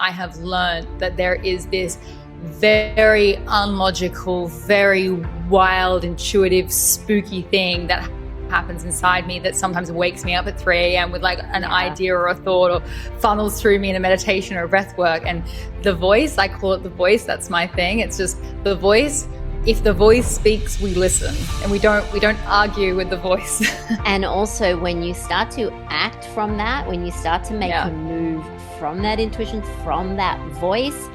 I have learned that there is this very unlogical, very wild, intuitive, spooky thing that happens inside me that sometimes wakes me up at 3 a.m. with like an idea or a thought, or funnels through me in a meditation or a breath work. And the voice, I call it the voice, that's my thing. It's just the voice. If the voice speaks, we listen, and we don't argue with the voice. And also when you start to act from that, when you start to make a move from that intuition, from that voice,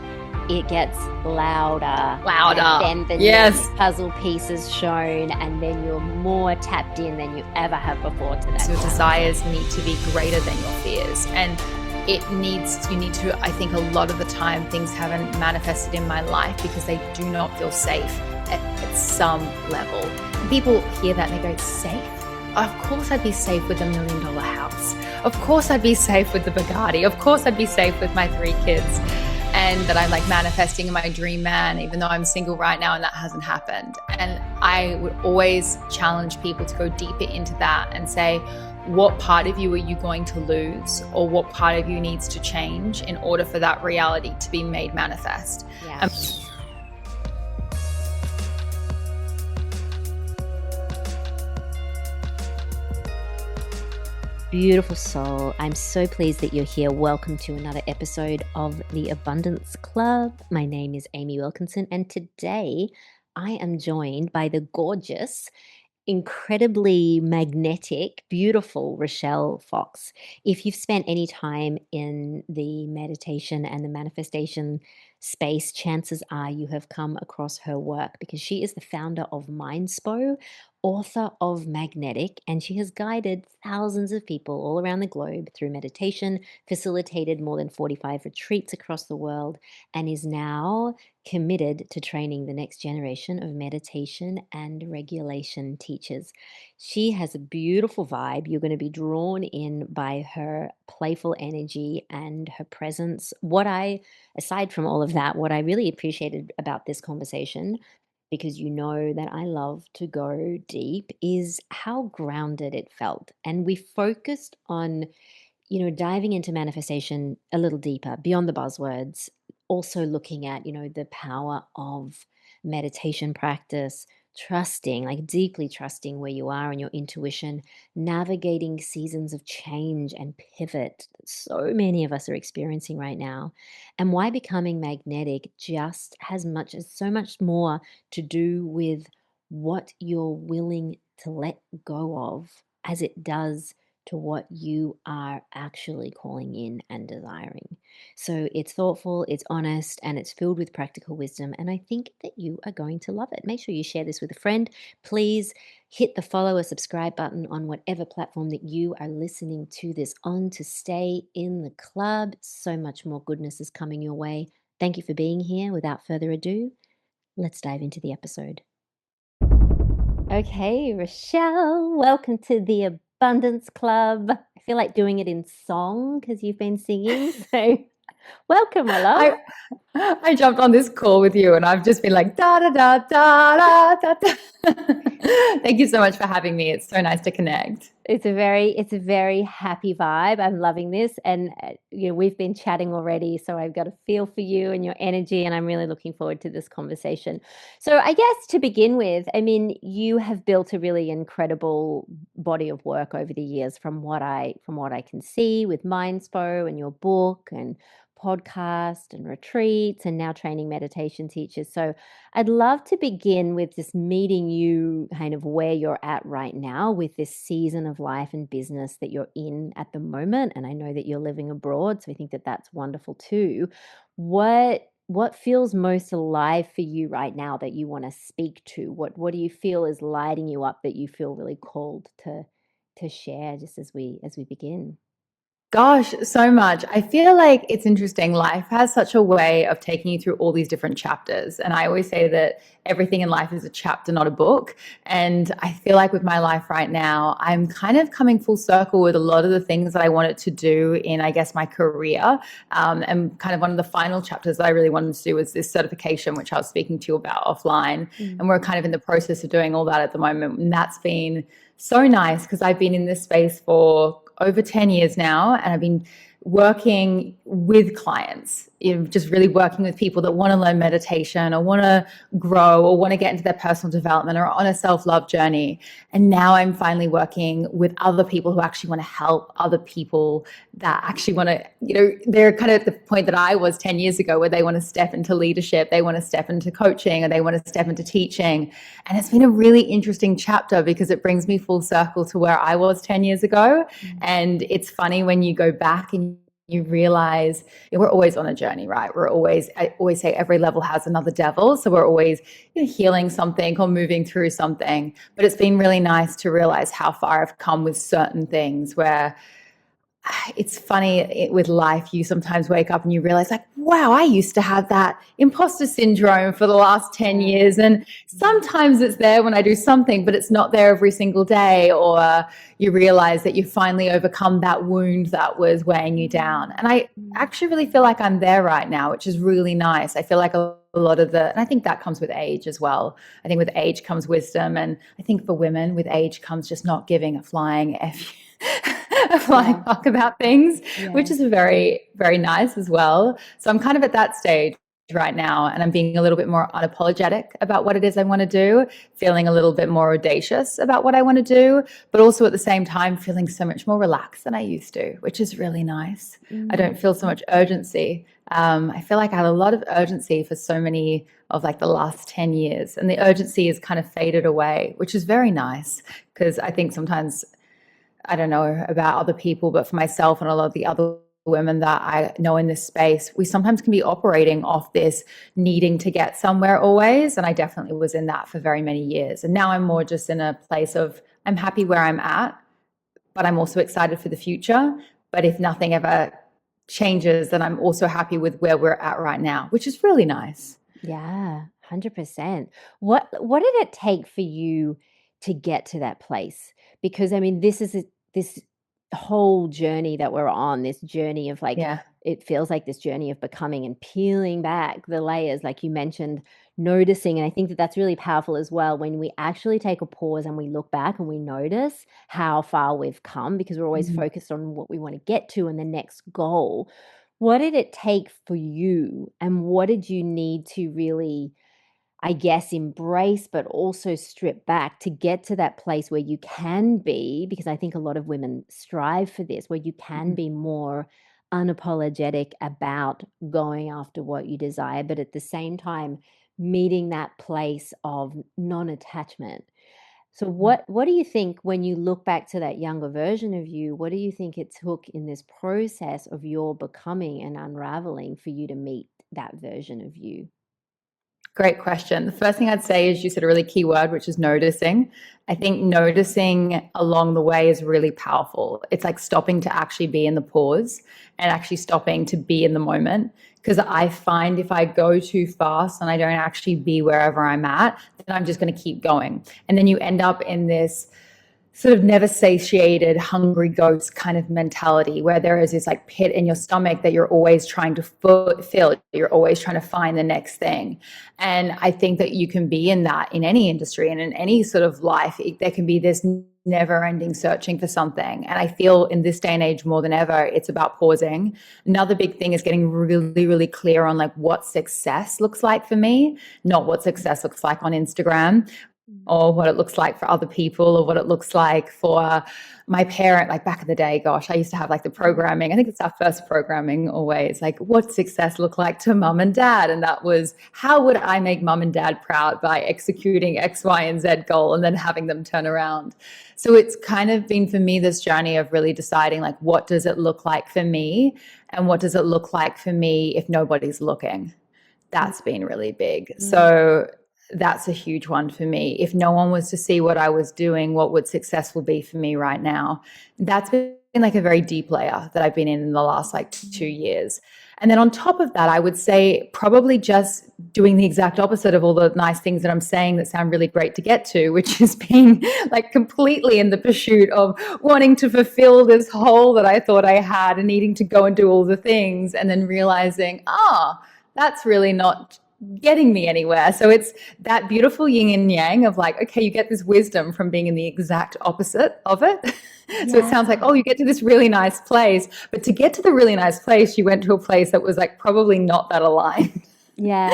it gets louder. And then the next puzzle piece is shown, and then you're more tapped in than you ever have before to that. Your desires need to be greater than your fears. And you need to, I think a lot of the time things haven't manifested in my life because they do not feel safe at some level. And people hear that and they go, safe? Of course I'd be safe with $1 million house. Of course I'd be safe with the Bugatti. Of course I'd be safe with my 3 kids. And that I'm like manifesting in my dream man, even though I'm single right now and that hasn't happened. And I would always challenge people to go deeper into that and say, what part of you are you going to lose, or what part of you needs to change in order for that reality to be made manifest? Yeah. Beautiful soul, I'm so pleased that you're here. Welcome to another episode of the Abundance Club. My name is Amy Wilkinson, and today I am joined by the gorgeous, incredibly magnetic, beautiful Rochelle Fox. If you've spent any time in the meditation and the manifestation space, chances are you have come across her work, because she is the founder of Mindspo, author of Magnetic, and she has guided thousands of people all around the globe through meditation, facilitated more than 45 retreats across the world, and is now committed to training the next generation of meditation and regulation teachers. She has a beautiful vibe. You're going to be drawn in by her playful energy and her presence. Aside from all of that, what I really appreciated about this conversation, because you know that I love to go deep, is how grounded it felt. And we focused on, diving into manifestation a little deeper, beyond the buzzwords, also looking at, the power of meditation practice, trusting, like deeply trusting where you are and your intuition, navigating seasons of change and pivot that so many of us are experiencing right now, and why becoming magnetic just has so much more to do with what you're willing to let go of as it does to what you are actually calling in and desiring. So it's thoughtful, it's honest, and it's filled with practical wisdom. And I think that you are going to love it. Make sure you share this with a friend. Please hit the follow or subscribe button on whatever platform that you are listening to this on to stay in the club. So much more goodness is coming your way. Thank you for being here. Without further ado, let's dive into the episode. Okay, Rochelle, welcome to the Abundance Club. I feel like doing it in song because you've been singing. So welcome, my love. I jumped on this call with you and I've just been like, da, da, da, da, da, da. Thank you so much for having me. It's so nice to connect. It's a very happy vibe. I'm loving this. And we've been chatting already, so I've got a feel for you and your energy, and I'm really looking forward to this conversation. So I guess to begin with, I mean, you have built a really incredible body of work over the years from what I can see with Mindspo and your book and podcast and retreats, and now training meditation teachers. So I'd love to begin with just meeting you kind of where you're at right now with this season of life and business that you're in at the moment. And I know that you're living abroad, so I think that that's wonderful too. What feels most alive for you right now that you want to speak to? What do you feel is lighting you up that you feel really called to share just as we begin? Gosh, so much. I feel like it's interesting. Life has such a way of taking you through all these different chapters. And I always say that everything in life is a chapter, not a book. And I feel like with my life right now, I'm kind of coming full circle with a lot of the things that I wanted to do in, I guess, my career. And kind of one of the final chapters that I really wanted to do was this certification, which I was speaking to you about offline. And we're kind of in the process of doing all that at the moment. And that's been so nice because I've been in this space for over 10 years now, and I've been working with clients, just really working with people that want to learn meditation or want to grow or want to get into their personal development or on a self-love journey. And now I'm finally working with other people who actually want to help other people that actually want to, they're kind of at the point that I was 10 years ago, where they want to step into leadership, they want to step into coaching, or they want to step into teaching. And it's been a really interesting chapter because it brings me full circle to where I was 10 years ago. And it's funny when you go back and you realize we're always on a journey, right? I always say every level has another devil. So we're always healing something or moving through something. But it's been really nice to realize how far I've come with certain things, where it's funny with life, you sometimes wake up and you realize like, wow, I used to have that imposter syndrome for the last 10 years. And sometimes it's there when I do something, but it's not there every single day. Or you realize that you finally overcome that wound that was weighing you down. And I actually really feel like I'm there right now, which is really nice. I feel like a lot of and I think that comes with age as well. I think with age comes wisdom. And I think for women, with age comes just not giving a flying fuck about things, which is very, very nice as well. So I'm kind of at that stage right now, and I'm being a little bit more unapologetic about what it is I want to do, feeling a little bit more audacious about what I want to do, but also at the same time feeling so much more relaxed than I used to, which is really nice. I don't feel so much urgency. I feel like I had a lot of urgency for so many of like the last 10 years, and the urgency has kind of faded away, which is very nice, because I think sometimes, I don't know about other people, but for myself and a lot of the other women that I know in this space, we sometimes can be operating off this needing to get somewhere always. And I definitely was in that for very many years. And now I'm more just in a place of, I'm happy where I'm at, but I'm also excited for the future. But if nothing ever changes, then I'm also happy with where we're at right now, which is really nice. Yeah, 100%. What did it take for you to get to that place? Because I mean, this whole journey that we're on, this journey of like, it feels like this journey of becoming and peeling back the layers, like you mentioned, noticing. And I think that that's really powerful as well, when we actually take a pause and we look back and we notice how far we've come, because we're always focused on what we want to get to and the next goal. What did it take for you, and what did you need to really, I guess, embrace, but also strip back to get to that place where you can be? Because I think a lot of women strive for this, where you can be more unapologetic about going after what you desire, but at the same time, meeting that place of non-attachment. So what do you think, when you look back to that younger version of you, what do you think it took in this process of your becoming and unraveling for you to meet that version of you? Great question. The first thing I'd say is, you said a really key word, which is noticing. I think noticing along the way is really powerful. It's like stopping to actually be in the pause and actually stopping to be in the moment. Because I find if I go too fast and I don't actually be wherever I'm at, then I'm just going to keep going. And then you end up in this sort of never satiated, hungry ghost kind of mentality, where there is this like pit in your stomach that you're always trying to fill. You're always trying to find the next thing. And I think that you can be in that in any industry and in any sort of life. There can be this never ending searching for something. And I feel in this day and age more than ever, it's about pausing. Another big thing is getting really, really clear on like what success looks like for me, not what success looks like on Instagram, or what it looks like for other people, or what it looks like for my parent. Like back in the day, gosh, I used to have like the programming. I think it's our first programming always, like what success looked like to mum and dad. And that was, how would I make mum and dad proud by executing X, Y, and Z goal and then having them turn around. So it's kind of been for me this journey of really deciding like, what does it look like for me? And what does it look like for me if nobody's looking? That's been really big. So that's a huge one for me. If no one was to see what I was doing, what would successful be for me right now? That's been like a very deep layer that I've been in the last like 2 years. And then on top of that, I would say probably just doing the exact opposite of all the nice things that I'm saying that sound really great to get to, which is being like completely in the pursuit of wanting to fulfill this hole that I thought I had and needing to go and do all the things, and then realizing, that's really not getting me anywhere. So it's that beautiful yin and yang of like, okay, you get this wisdom from being in the exact opposite of it. So it sounds like, Yeah. oh, you get to this really nice place. But to get to the really nice place, you went to a place that was like probably not that aligned. Yeah.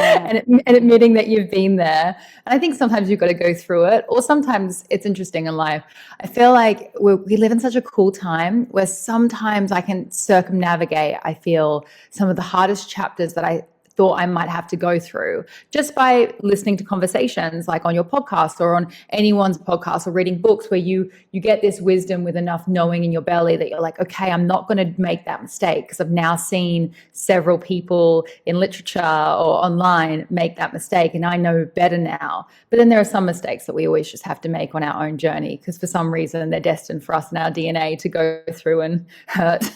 And admitting that you've been there. And I think sometimes you've got to go through it, or sometimes it's interesting in life. I feel like we live in such a cool time where sometimes I can circumnavigate, I feel, some of the hardest chapters that I thought I might have to go through just by listening to conversations like on your podcast or on anyone's podcast or reading books where you get this wisdom with enough knowing in your belly that you're like, okay, I'm not going to make that mistake because I've now seen several people in literature or online make that mistake and I know better now. But then there are some mistakes that we always just have to make on our own journey because for some reason they're destined for us in our DNA to go through and hurt.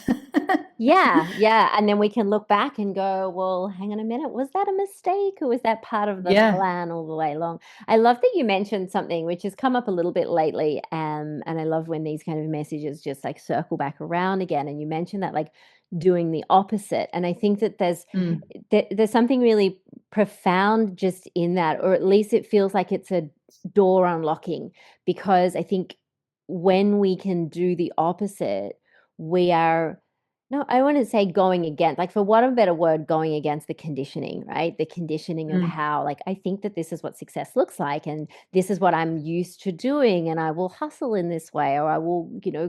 Yeah. And then we can look back and go, well, hang on a minute, was that a mistake or was that part of the Yeah. plan all the way along? I love that you mentioned something which has come up a little bit lately. And I love when these kind of messages just like circle back around again. And you mentioned that like doing the opposite. And I think that Mm. there's something really profound just in that, or at least it feels like it's a door unlocking, because I think when we can do the opposite, we are, no, I wouldn't say going against, like for what a better word, going against the conditioning, right? The conditioning of Mm. how, like, I think that this is what success looks like, and this is what I'm used to doing, and I will hustle in this way, or I will,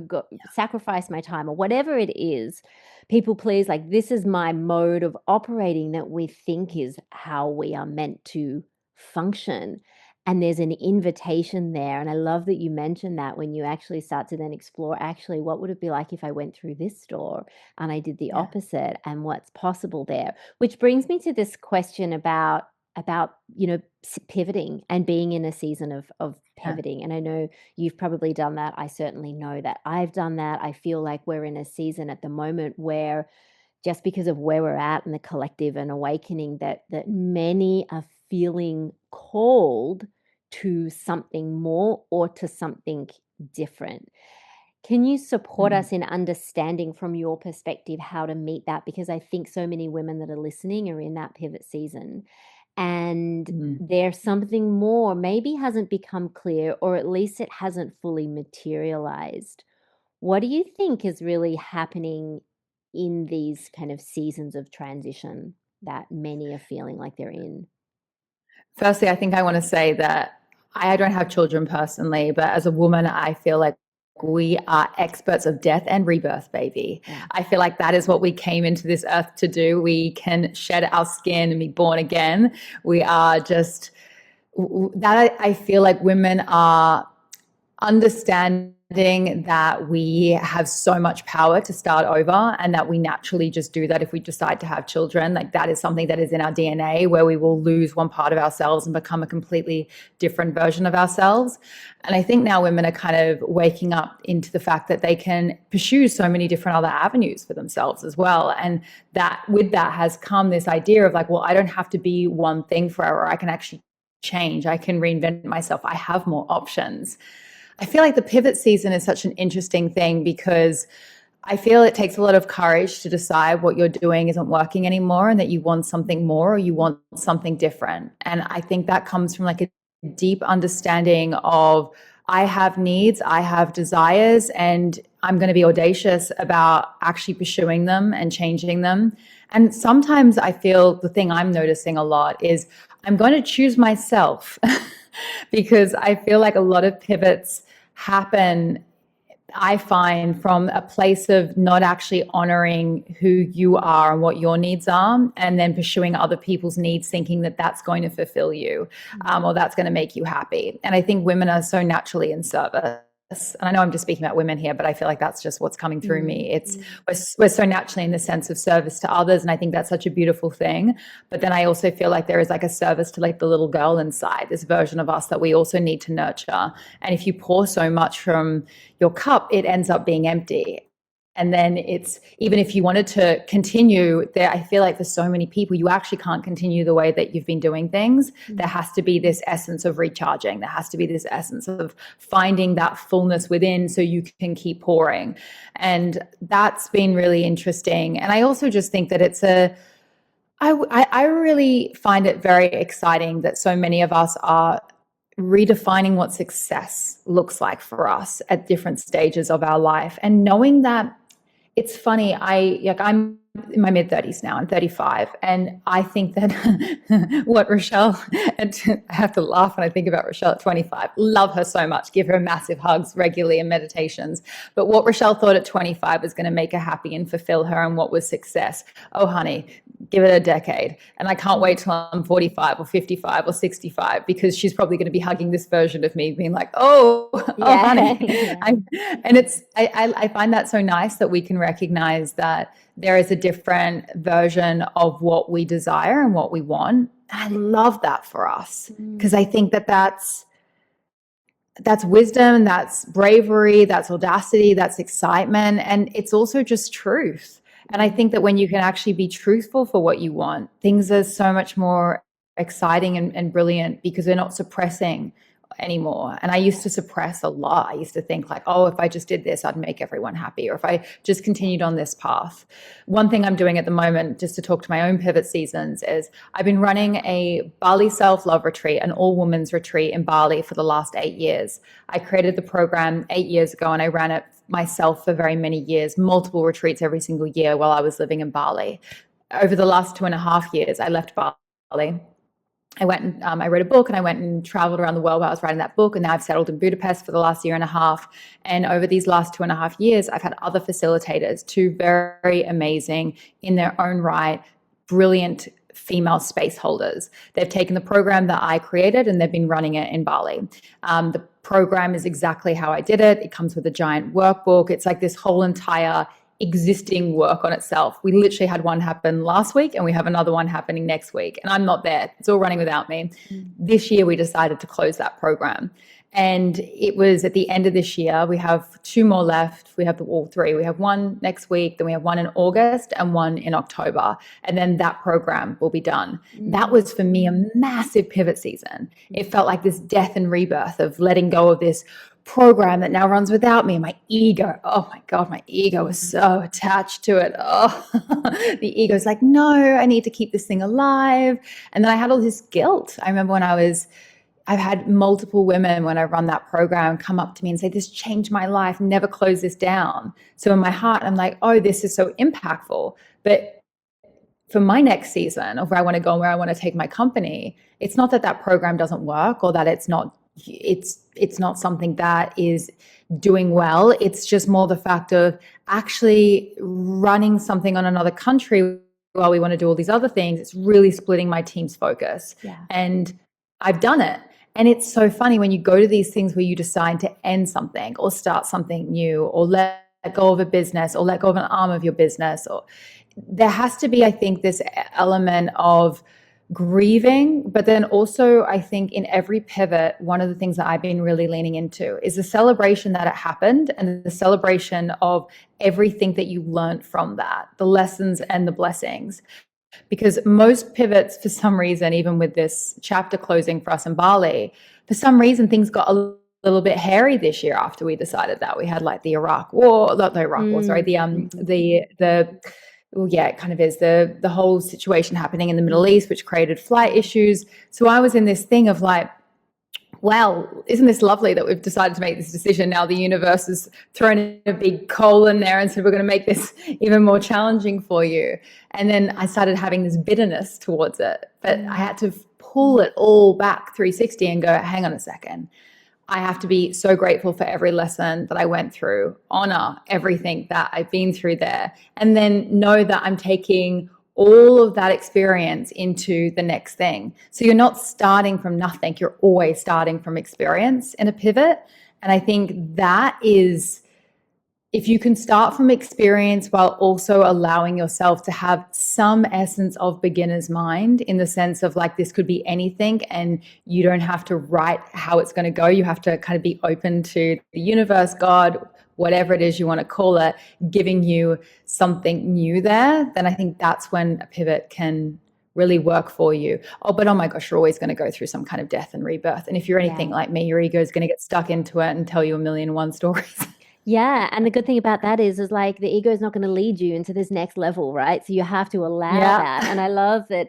go sacrifice my time, or whatever it is. People please, like, this is my mode of operating that we think is how we are meant to function. And there's an invitation there. And I love that you mentioned that when you actually start to then explore, actually, what would it be like if I went through this door and I did the Yeah. opposite, and what's possible there? Which brings me to this question about pivoting and being in a season of Yeah. pivoting. And I know you've probably done that. I certainly know that I've done that. I feel like we're in a season at the moment where, just because of where we're at in the collective and awakening, that many are feeling called to something more or to something different. Can you support Mm. us in understanding from your perspective how to meet that? Because I think so many women that are listening are in that pivot season, and Mm. there's something more, maybe hasn't become clear, or at least it hasn't fully materialized. What do you think is really happening in these kind of seasons of transition that many are feeling like they're in? Firstly, I think I want to say that I don't have children personally, but as a woman, I feel like we are experts of death and rebirth, baby. Yeah. I feel like that is what we came into this earth to do. We can shed our skin and be born again. We are just that. I feel like women are understanding that we have so much power to start over and that we naturally just do that if we decide to have children. Like that is something that is in our DNA, where we will lose one part of ourselves and become a completely different version of ourselves. And I think now women are kind of waking up into the fact that they can pursue so many different other avenues for themselves as well. And that with that has come this idea of like, well, I don't have to be one thing forever. I can actually change. I can reinvent myself. I have more options. I feel like the pivot season is such an interesting thing because I feel it takes a lot of courage to decide what you're doing isn't working anymore and that you want something more or you want something different. And I think that comes from like a deep understanding of I have needs, I have desires, and I'm going to be audacious about actually pursuing them and changing them. And sometimes I feel the thing I'm noticing a lot is I'm going to choose myself because I feel like a lot of pivots happen, I find, from a place of not actually honoring who you are and what your needs are, and then pursuing other people's needs, thinking that that's going to fulfill you or that's going to make you happy. And I think women are so naturally in service. And I know I'm just speaking about women here, but I feel like that's just what's coming through me. It's we're so naturally in the sense of service to others, and I think that's such a beautiful thing. But then I also feel like there is like a service to like the little girl inside, this version of us that we also need to nurture. And if you pour so much from your cup, it ends up being empty. And then it's, even if you wanted to continue there, I feel like for so many people, you actually can't continue the way that you've been doing things. There has to be this essence of recharging. There has to be this essence of finding that fullness within so you can keep pouring. And that's been really interesting. And I also just think that I really find it very exciting that so many of us are redefining what success looks like for us at different stages of our life, and knowing that it's funny. I'm in my mid-30s now. I'm 35, and I think that what Rochelle, and I have to laugh when I think about Rochelle at 25. Love her so much. Give her massive hugs regularly and meditations. But what Rochelle thought at 25 was going to make her happy and fulfill her, and what was success? Oh, honey, give it a decade. And I can't wait till I'm 45 or 55 or 65, because she's probably going to be hugging this version of me, being like, oh, honey. Yeah. I find that so nice that we can recognize that there is a different version of what we desire and what we want. I love that for us, because I think that that's wisdom, that's bravery, that's audacity, that's excitement, and it's also just truth. And I think that when you can actually be truthful for what you want, things are so much more exciting and brilliant, because we're not suppressing anymore. And I used to suppress a lot. I used to think like, oh, if I just did this, I'd make everyone happy, or if I just continued on this path. One thing I'm doing at the moment, just to talk to my own pivot seasons, is I've been running a Bali self-love retreat, an all-women's retreat in Bali for the last 8 years. I created the program 8 years ago, and I ran it myself for very many years, multiple retreats every single year while I was living in Bali. Over the last 2.5 years, I left Bali. I went and I wrote a book, and I went and traveled around the world while I was writing that book. And now I've settled in Budapest for the last 1.5 years. And over these last 2.5 years, I've had other facilitators, two very amazing in their own right, brilliant female space holders. They've taken the program that I created, and they've been running it in Bali. The program is exactly how I did it. It comes with a giant workbook. It's like this whole entire existing work on itself. We literally had one happen last week, and we have another one happening next week, and I'm not there. It's all running without me. This year we decided to close that program, and it was at the end of this year. We have 2 more left. We have all 3. We have one next week, then we have one in August and one in October, and then that program will be done. That was for me a massive pivot season. It felt like this death and rebirth of letting go of this program that now runs without me. My ego, oh my God, my ego was so attached to it. Oh, the ego's like, no, I need to keep this thing alive. And then I had all this guilt. I remember I've had multiple women when I run that program come up to me and say, this changed my life, never close this down. So in my heart, I'm like, oh, this is so impactful. But for my next season of where I want to go and where I want to take my company, it's not that program doesn't work, or that it's not something that is doing well. It's just more the fact of actually running something on another country while we want to do all these other things. It's really splitting my team's focus. And I've done it. And it's so funny when you go to these things where you decide to end something or start something new, or let go of a business, or let go of an arm of your business, or there has to be, I think, this element of grieving. But then also, I think in every pivot, one of the things that I've been really leaning into is the celebration that it happened, and the celebration of everything that you learned from that, the lessons and the blessings. Because most pivots, for some reason, even with this chapter closing for us in Bali, for some reason things got a little bit hairy this year after we decided that. We had like the Iraq war, not the Iraq war, sorry, well, yeah, it kind of is the whole situation happening in the Middle East, which created flight issues. So I was in this thing of like, wow, isn't this lovely that we've decided to make this decision? Now the universe has thrown a big coal in there and said, we're going to make this even more challenging for you. And then I started having this bitterness towards it, but I had to pull it all back 360 and go, hang on a second. I have to be so grateful for every lesson that I went through, honor everything that I've been through there, and then know that I'm taking all of that experience into the next thing. So you're not starting from nothing. You're always starting from experience in a pivot. And I think that is, if you can start from experience while also allowing yourself to have some essence of beginner's mind, in the sense of like, this could be anything and you don't have to write how it's going to go. You have to kind of be open to the universe, God, whatever it is you want to call it, giving you something new there. Then I think that's when a pivot can really work for you. But oh my gosh, you're always going to go through some kind of death and rebirth. And if you're anything like me, your ego is going to get stuck into it and tell you 1,000,001 stories. Yeah, and the good thing about that is like the ego is not going to lead you into this next level, right? So you have to allow Yeah. that. And I love that,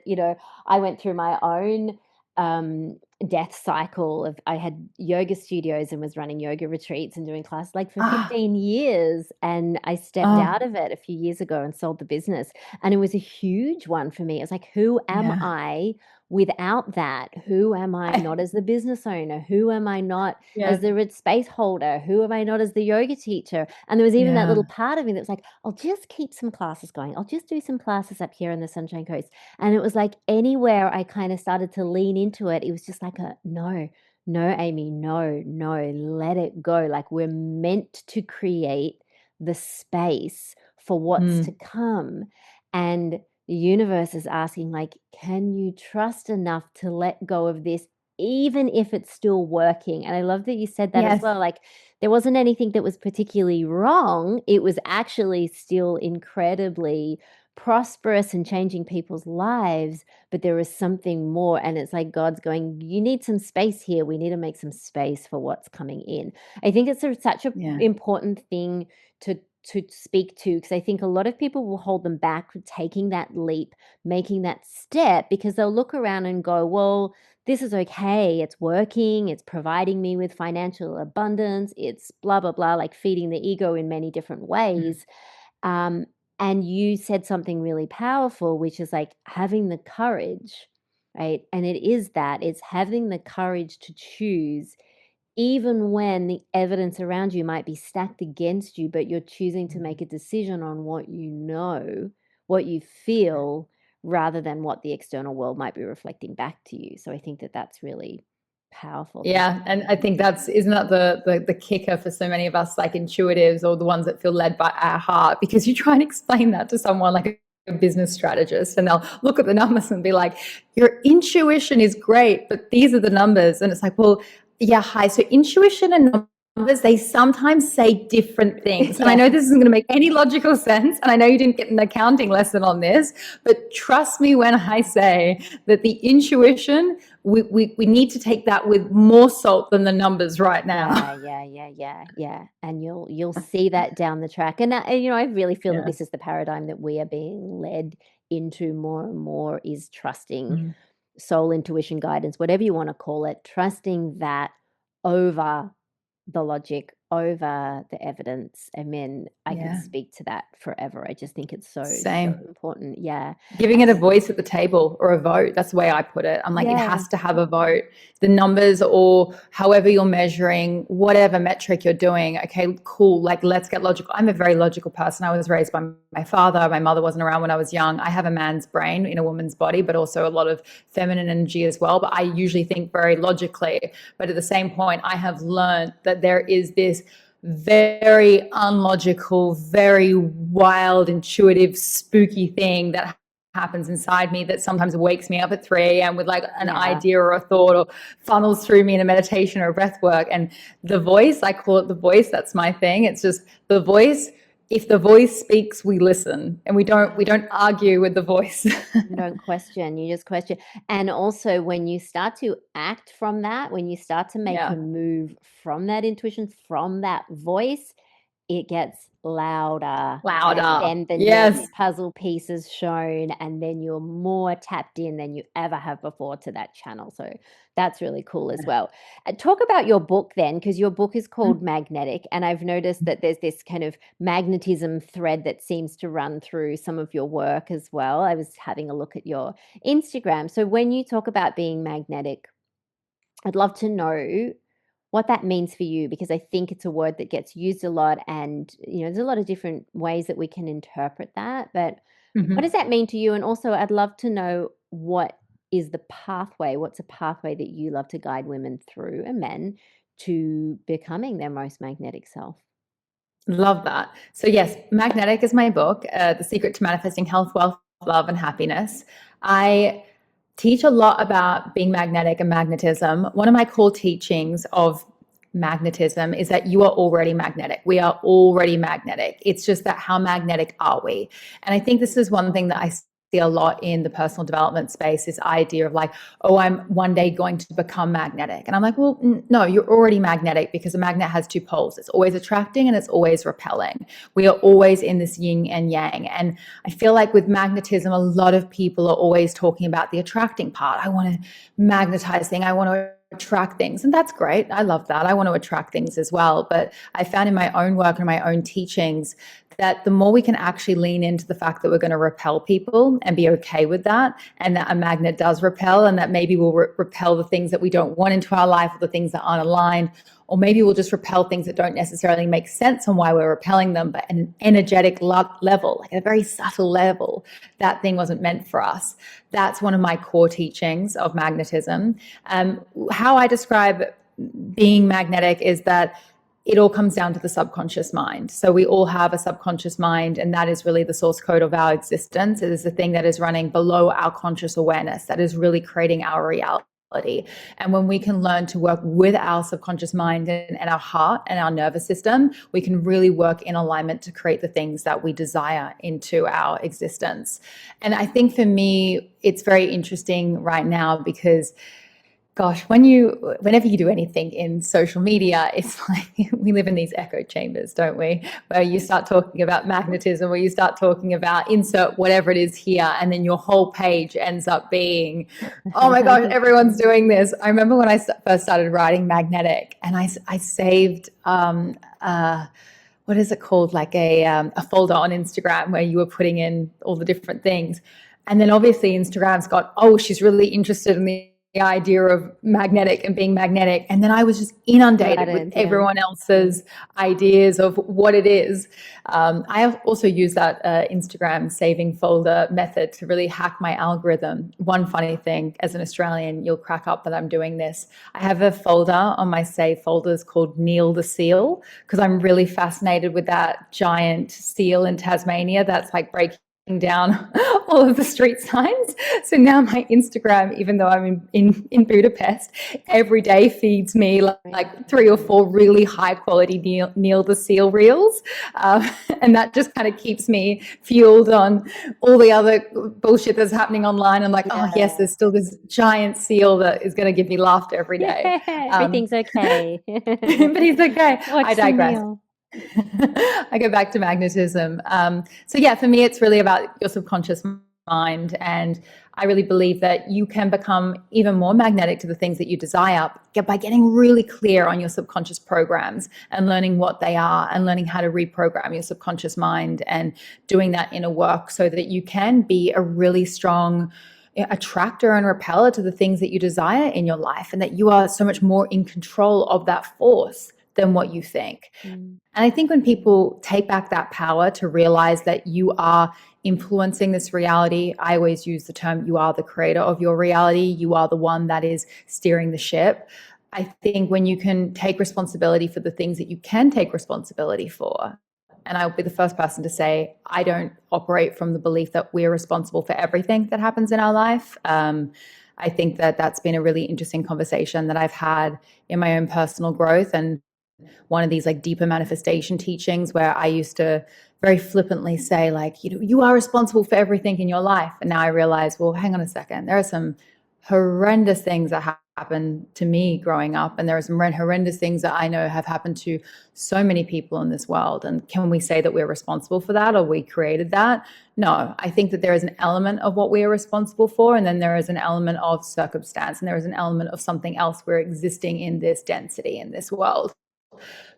I went through my own um death cycle of I had yoga studios and was running yoga retreats and doing classes like for Ah, 15 years. And I stepped oh, out of it a few years ago and sold the business. And it was a huge one for me. It was like, who am yeah. I without that? Who am I not as the business owner? Who am I not as Yeah. the red space holder? Who am I not as the yoga teacher? And there was even that little Yeah. part of me that was like, I'll just keep some classes going. I'll just do some classes up here in the Sunshine Coast. And it was like anywhere I kind of started to lean into it, it was just like a no, no, Amy, no, no, let it go. Like we're meant to create the space for what's to Mm. come. And the universe is asking, like, can you trust enough to let go of this even if it's still working? And I love that you said that as Yes. well. Like, there wasn't anything that was particularly wrong. It was actually still incredibly prosperous and changing people's lives, but there is something more. And it's like God's going, you need some space here. We need to make some space for what's coming in. I think it's such an Yeah. important thing to speak to, because I think a lot of people will hold them back from taking that leap, making that step, because they'll look around and go, well, this is okay, it's working, it's providing me with financial abundance, it's blah blah blah, like feeding the ego in many different Mm. ways. um, and you said something really powerful, which is like having the courage, right? And it is that, it's having the courage to choose even when the evidence around you might be stacked against you, but you're choosing to make a decision on what you know, what you feel, rather than what the external world might be reflecting back to you. So I think that that's really powerful. Thank Yeah, and I think isn't that the kicker for so many of us, like intuitives or the ones that feel led by our heart? Because you try and explain that to someone like a business strategist, and they'll look at the numbers and be like, "Your intuition is great, but these are the numbers." And it's like, well, yeah, hi. So intuition and numbers, they sometimes say different you. things. And I Yeah. know this isn't going to make any logical sense, and I know you didn't get an accounting lesson on this, but trust me when I say that the intuition, we need to take that with more salt than the numbers right now. Yeah. And you'll see that down the track. And I really feel that Yeah. this is the paradigm that we are being led into more and more, is trusting Mm. soul intuition guidance, whatever you want to call it, trusting that over the logic, over the evidence. I mean, I can Yeah. speak to that forever. I just think it's so Same. important. Yeah. Giving it a voice at the table or a vote. That's the way I put it. I'm like, it Yeah. has to have a vote. The numbers, or however you're measuring, whatever metric you're doing. Okay, cool. Like, let's get logical. I'm a very logical person. I was raised by my father. My mother wasn't around when I was young. I have a man's brain in a woman's body, but also a lot of feminine energy as well. But I usually think very logically. But at the same point, I have learned that there is this very unlogical, very wild, intuitive, spooky thing that happens inside me that sometimes wakes me up at 3 a.m. with like an Yeah. idea or a thought, or funnels through me in a meditation or a breath work. And the voice, I call it the voice. That's my thing. It's just the voice. If the voice speaks, we listen, and we don't argue with the voice. You don't question, you just question. And also, when you start to act from that, when you start to make a Yeah. move from that intuition, from that voice, it gets louder. And Louder. then the Yes. next puzzle piece is shown, and then you're more tapped in than you ever have before to that channel. So that's really cool as well. Talk about your book then, because your book is called Magnetic. And I've noticed that there's this kind of magnetism thread that seems to run through some of your work as well. I was having a look at your Instagram. So when you talk about being magnetic, I'd love to know what that means for you, because I think it's a word that gets used a lot, and there's a lot of different ways that we can interpret that. But what does Mhm. that mean to you? And also, I'd love to know, what is the pathway? What's a pathway that you love to guide women through, and men, to becoming their most magnetic self? Love that. So yes, Magnetic is my book, The Secret to Manifesting Health, Wealth, Love, and Happiness. I teach a lot about being magnetic and magnetism. One of my core teachings of magnetism is that you are already magnetic. We are already magnetic. It's just that, how magnetic are we? And I think this is one thing that I see a lot in the personal development space, this idea of like, oh, I'm one day going to become magnetic. And I'm like, well, no, you're already magnetic, because a magnet has two poles. It's always attracting and it's always repelling. We are always in this yin and yang. And I feel like with magnetism, a lot of people are always talking about the attracting part. I want to magnetize things. I want to attract things. And that's great. I love that. I want to attract things as well. But I found in my own work and my own teachings that the more we can actually lean into the fact that we're going to repel people and be okay with that, and that a magnet does repel, and that maybe we'll repel the things that we don't want into our life, or the things that aren't aligned, or maybe we'll just repel things that don't necessarily make sense on why we're repelling them, but at an energetic level, like at a very subtle level, that thing wasn't meant for us. That's one of my core teachings of magnetism. How I describe being magnetic is that it all comes down to the subconscious mind. So we all have a subconscious mind, and that is really the source code of our existence. It is the thing that is running below our conscious awareness, that is really creating our reality. And when we can learn to work with our subconscious mind and our heart and our nervous system, we can really work in alignment to create the things that we desire into our existence. And I think for me, it's very interesting right now, because gosh, whenever you do anything in social media, it's like we live in these echo chambers, don't we? Where you start talking about magnetism, where you start talking about insert whatever it is here, and then your whole page ends up being, oh my gosh, everyone's doing this. I remember when I first started writing magnetic, and I saved what is it called, like a folder on Instagram where you were putting in all the different things, and then obviously Instagram's got, oh, she's really interested in the idea of magnetic and being magnetic. And then I was just inundated with everyone else's ideas of what it is. I also use that Instagram saving folder method to really hack my algorithm. One funny thing, as an Australian, you'll crack up that I'm doing this. I have a folder on my save folders called Neil the Seal, because I'm really fascinated with that giant seal in Tasmania that's like breaking down all of the street signs. So now my Instagram, even though I'm in Budapest, every day feeds me like 3 or 4 really high quality Neil the Seal reels. And that just kind of keeps me fueled on all the other bullshit that's happening online. I'm like, oh yes, there's still this giant seal that is going to give me laughter every day. Everything's okay. But he's okay. I digress. I go back to magnetism. So yeah, for me, it's really about your subconscious mind. And I really believe that you can become even more magnetic to the things that you desire by getting really clear on your subconscious programs and learning what they are, and learning how to reprogram your subconscious mind, and doing that inner work so that you can be a really strong attractor and repeller to the things that you desire in your life, and that you are so much more in control of that force than what you think. And I think when people take back that power to realize that you are influencing this reality, I always use the term, you are the creator of your reality. You are the one that is steering the ship. I think when you can take responsibility for the things that you can take responsibility for, and I'll be the first person to say, I don't operate from the belief that we're responsible for everything that happens in our life. I think that that's been a really interesting conversation that I've had in my own personal growth, and one of these like deeper manifestation teachings where I used to very flippantly say, like, you are responsible for everything in your life. And now I realize, well, hang on a second. There are some horrendous things that happened to me growing up. And there are some horrendous things that I know have happened to so many people in this world. And can we say that we're responsible for that, or we created that? No, I think that there is an element of what we are responsible for. And then there is an element of circumstance. And there is an element of something else. We're existing in this density in this world.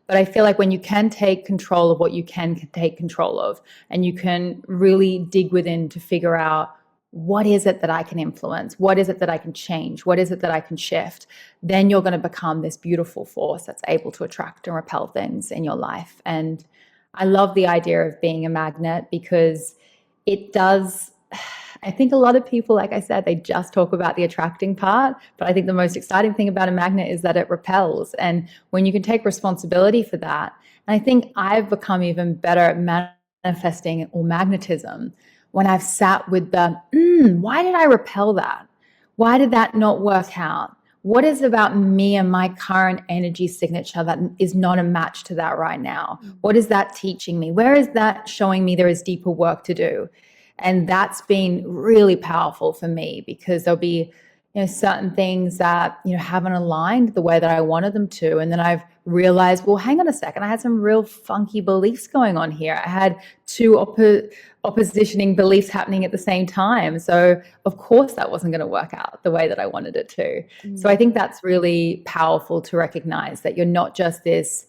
But I feel like when you can take control of what you can take control of, and you can really dig within to figure out, what is it that I can influence? What is it that I can change? What is it that I can shift? Then you're going to become this beautiful force that's able to attract and repel things in your life. And I love the idea of being a magnet, because it does, I think a lot of people, like I said, they just talk about the attracting part, but I think the most exciting thing about a magnet is that it repels. And when you can take responsibility for that, and I think I've become even better at manifesting or magnetism when I've sat with the, why did I repel that? Why did that not work out? What is it about me and my current energy signature that is not a match to that right now? What is that teaching me? Where is that showing me there is deeper work to do? And that's been really powerful for me, because there'll be, certain things that, haven't aligned the way that I wanted them to. And then I've realized, well, hang on a second, I had some real funky beliefs going on here. I had two oppositioning beliefs happening at the same time. So of course that wasn't going to work out the way that I wanted it to. So I think that's really powerful to recognize that you're not just this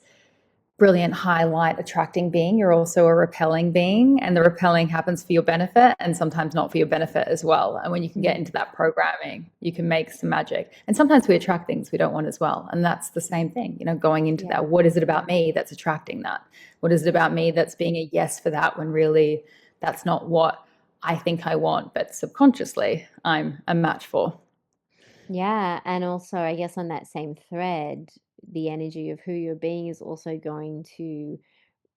brilliant highlight attracting being, you're also a repelling being, and the repelling happens for your benefit and sometimes not for your benefit as well. And when you can get into that programming, you can make some magic. And sometimes we attract things we don't want as well, and that's the same thing, going into that. What is it about me that's attracting that? What is it about me that's being a yes for that, when really that's not what I think I want, but subconsciously I'm a match for? Yeah, and also I guess on that same thread, the energy of who you're being is also going to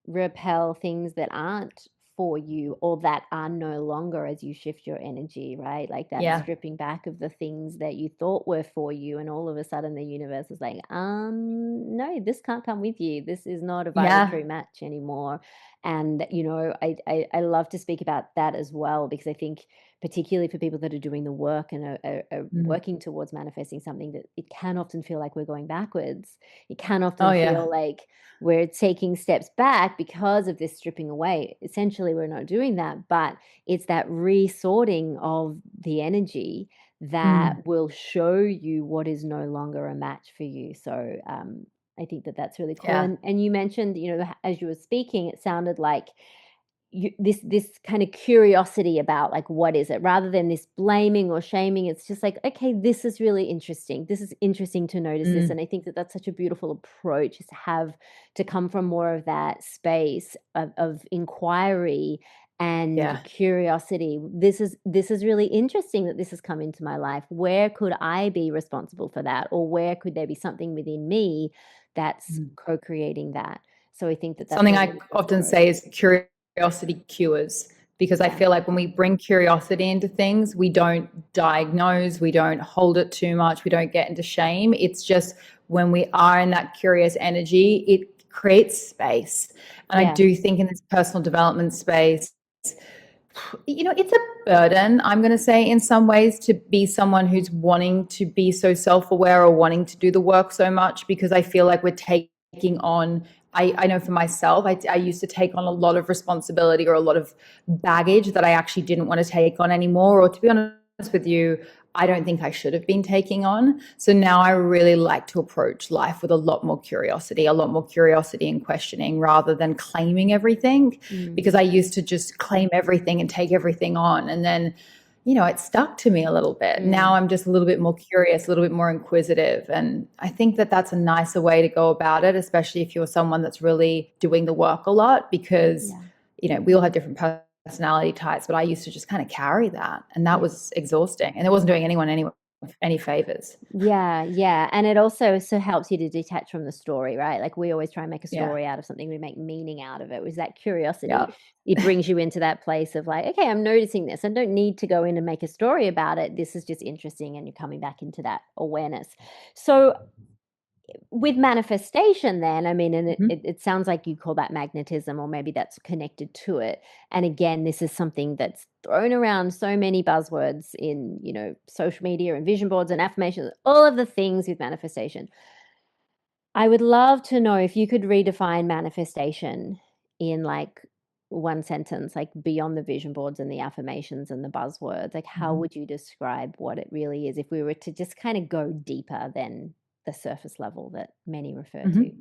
repel things that aren't for you or that are no longer as you shift your energy, right? Like that Yeah. stripping back of the things that you thought were for you, and all of a sudden the universe is like, no, this can't come with you. This is not a vibratory Yeah. match anymore. And I love to speak about that as well, because I think particularly for people that are doing the work and are Mm. working towards manifesting something, that it can often feel like we're going backwards. It can Oh often yeah. feel like we're taking steps back because of this stripping away. Essentially, we're not doing that, but it's that resorting of the energy Mm. that will show you what is no longer a match for you. So I think that that's really cool. Yeah. And you mentioned, as you were speaking, it sounded like this kind of curiosity about, like, what is it, rather than this blaming or shaming. It's just like, okay, this is really interesting, this is interesting to notice this. Mm. And I think that that's such a beautiful approach, is to come from more of that space of inquiry and Yeah. curiosity. This is really interesting that this has come into my life. Where could I be responsible for that, or where could there be something within me that's Mm. co-creating that? So I think that that's a Something I really good often approach. say is curiosity cures, because I Yeah. feel like when we bring curiosity into things, we don't diagnose, we don't hold it too much, we don't get into shame. It's just when we are in that curious energy, it creates space. And I Yeah. do think in this personal development space, it's a burden, I'm going to say, in some ways, to be someone who's wanting to be so self-aware or wanting to do the work so much, because I feel like we're taking on, I know for myself, I used to take on a lot of responsibility or a lot of baggage that I actually didn't want to take on anymore. Or to be honest with you, I don't think I should have been taking on. So now I really like to approach life with a lot more curiosity and questioning, rather than claiming everything, because I used to just claim everything and take everything on. And then, it stuck to me a little bit. Now I'm just a little bit more curious, a little bit more inquisitive. And I think that that's a nicer way to go about it, especially if you're someone that's really doing the work a lot, because, Yeah. we all have different personality types, but I used to just kind of carry that, and that Yeah. was exhausting, and it wasn't doing anyone any favors. Yeah, yeah, and it also helps you to detach from the story, right? Like, we always try and make a Yeah. story out of something, we make meaning out of it. Was that curiosity, Yeah. it brings you into that place of like, "Okay, I'm noticing this. I don't need to go in and make a story about it. This is just interesting," and you're coming back into that awareness. So with manifestation then, I mean, and it, Mhm. it, it sounds like you call that magnetism, or maybe that's connected to it. And again, this is something that's thrown around so many buzzwords in, social media and vision boards and affirmations, all of the things with manifestation. I would love to know if you could redefine manifestation in like one sentence, like beyond the vision boards and the affirmations and the buzzwords. Like, how Mhm. would you describe what it really is if we were to just kind of go deeper than the surface level that many refer to? Mhm.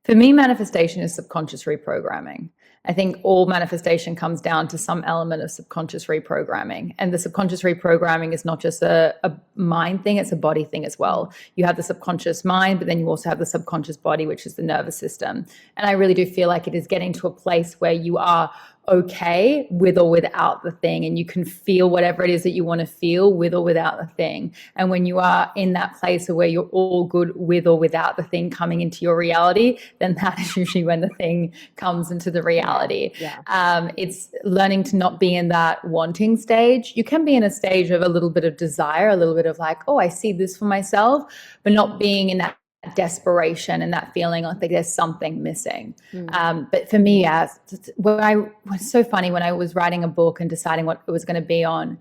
For me, manifestation is subconscious reprogramming. I think all manifestation comes down to some element of subconscious reprogramming. And the subconscious reprogramming is not just a mind thing, it's a body thing as well. You have the subconscious mind, but then you also have the subconscious body, which is the nervous system. And I really do feel like it is getting to a place where you are okay with or without the thing, and you can feel whatever it is that you want to feel with or without the thing. And when you are in that place of where you're all good with or without the thing coming into your reality, then that is usually when the thing comes into the reality. Yeah. It's learning to not be in that wanting stage. You can be in a stage of a little bit of desire, a little bit of like, oh, I see this for myself, but not being in that desperation and that feeling like there's something missing. Mm. But for me, it's so funny when I was writing a book and deciding what it was going to be on,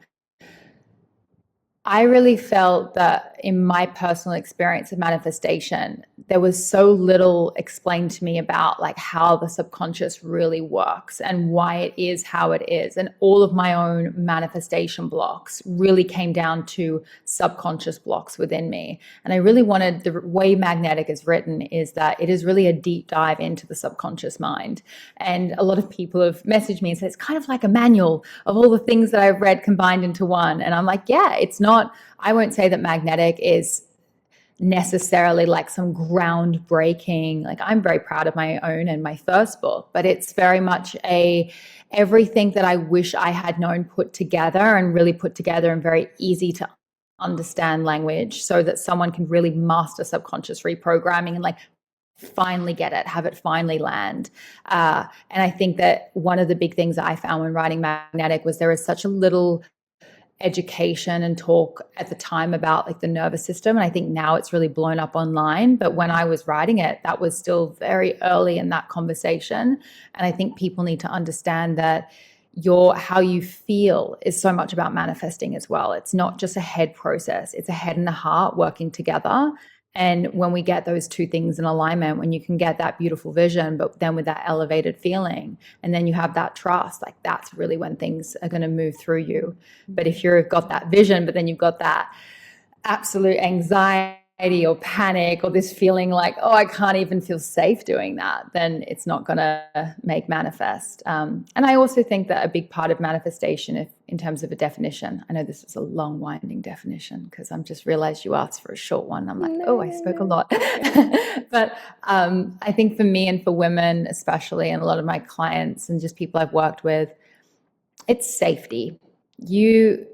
I really felt that in my personal experience of manifestation, there was so little explained to me about like how the subconscious really works and why it is how it is. And all of my own manifestation blocks really came down to subconscious blocks within me. And I really wanted, the way Magnetic is written is that it is really a deep dive into the subconscious mind. And a lot of people have messaged me and said, it's kind of like a manual of all the things that I've read combined into one. And I'm like, yeah, it's not, I won't say that Magnetic is necessarily like some groundbreaking, like I'm very proud of my own and my first book, but it's very much everything that I wish I had known put together and really put together in very easy to understand language so that someone can really master subconscious reprogramming and like finally get it, have it finally land. And I think that one of the big things I found when writing Magnetic was there is such a little education and talk at the time about like the nervous system. And I think now it's really blown up online. But when I was writing it, that was still very early in that conversation. And I think people need to understand that how you feel is so much about manifesting as well. It's not just a head process. It's a head and a heart working together. And when we get those two things in alignment, when you can get that beautiful vision, but then with that elevated feeling, and then you have that trust, like that's really when things are going to move through you. But if you've got that vision, but then you've got that absolute anxiety or panic or this feeling like, oh, I can't even feel safe doing that, then it's not going to make manifest. And I also think that a big part of manifestation, if in terms of a definition, I know this is a long winding definition because I'm just realized you asked for a short one. I'm like, I spoke a lot. But I think for me and for women especially, and a lot of my clients and just people I've worked with, it's safety. You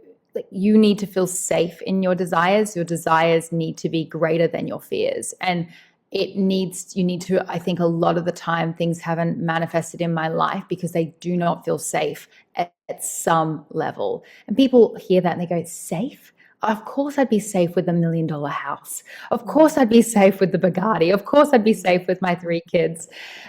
need to feel safe in your desires. Your desires need to be greater than your fears. And you need to, I think a lot of the time things haven't manifested in my life because they do not feel safe at some level. And people hear that and they go, safe? Of course I'd be safe with $1 million house. Of course I'd be safe with the Bugatti. Of course I'd be safe with my 3 kids.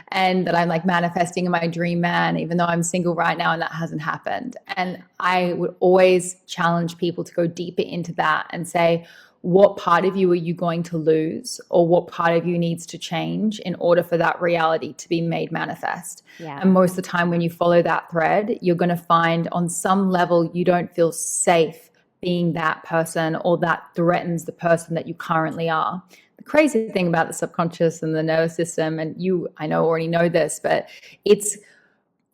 And that I'm like manifesting in my dream man, even though I'm single right now and that hasn't happened. And I would always challenge people to go deeper into that and say, what part of you are you going to lose, or what part of you needs to change in order for that reality to be made manifest? Yeah. And most of the time when you follow that thread, you're going to find on some level you don't feel safe being that person, or that threatens the person that you currently are. The crazy thing about the subconscious and the nervous system, and you, I know, already know this, but it's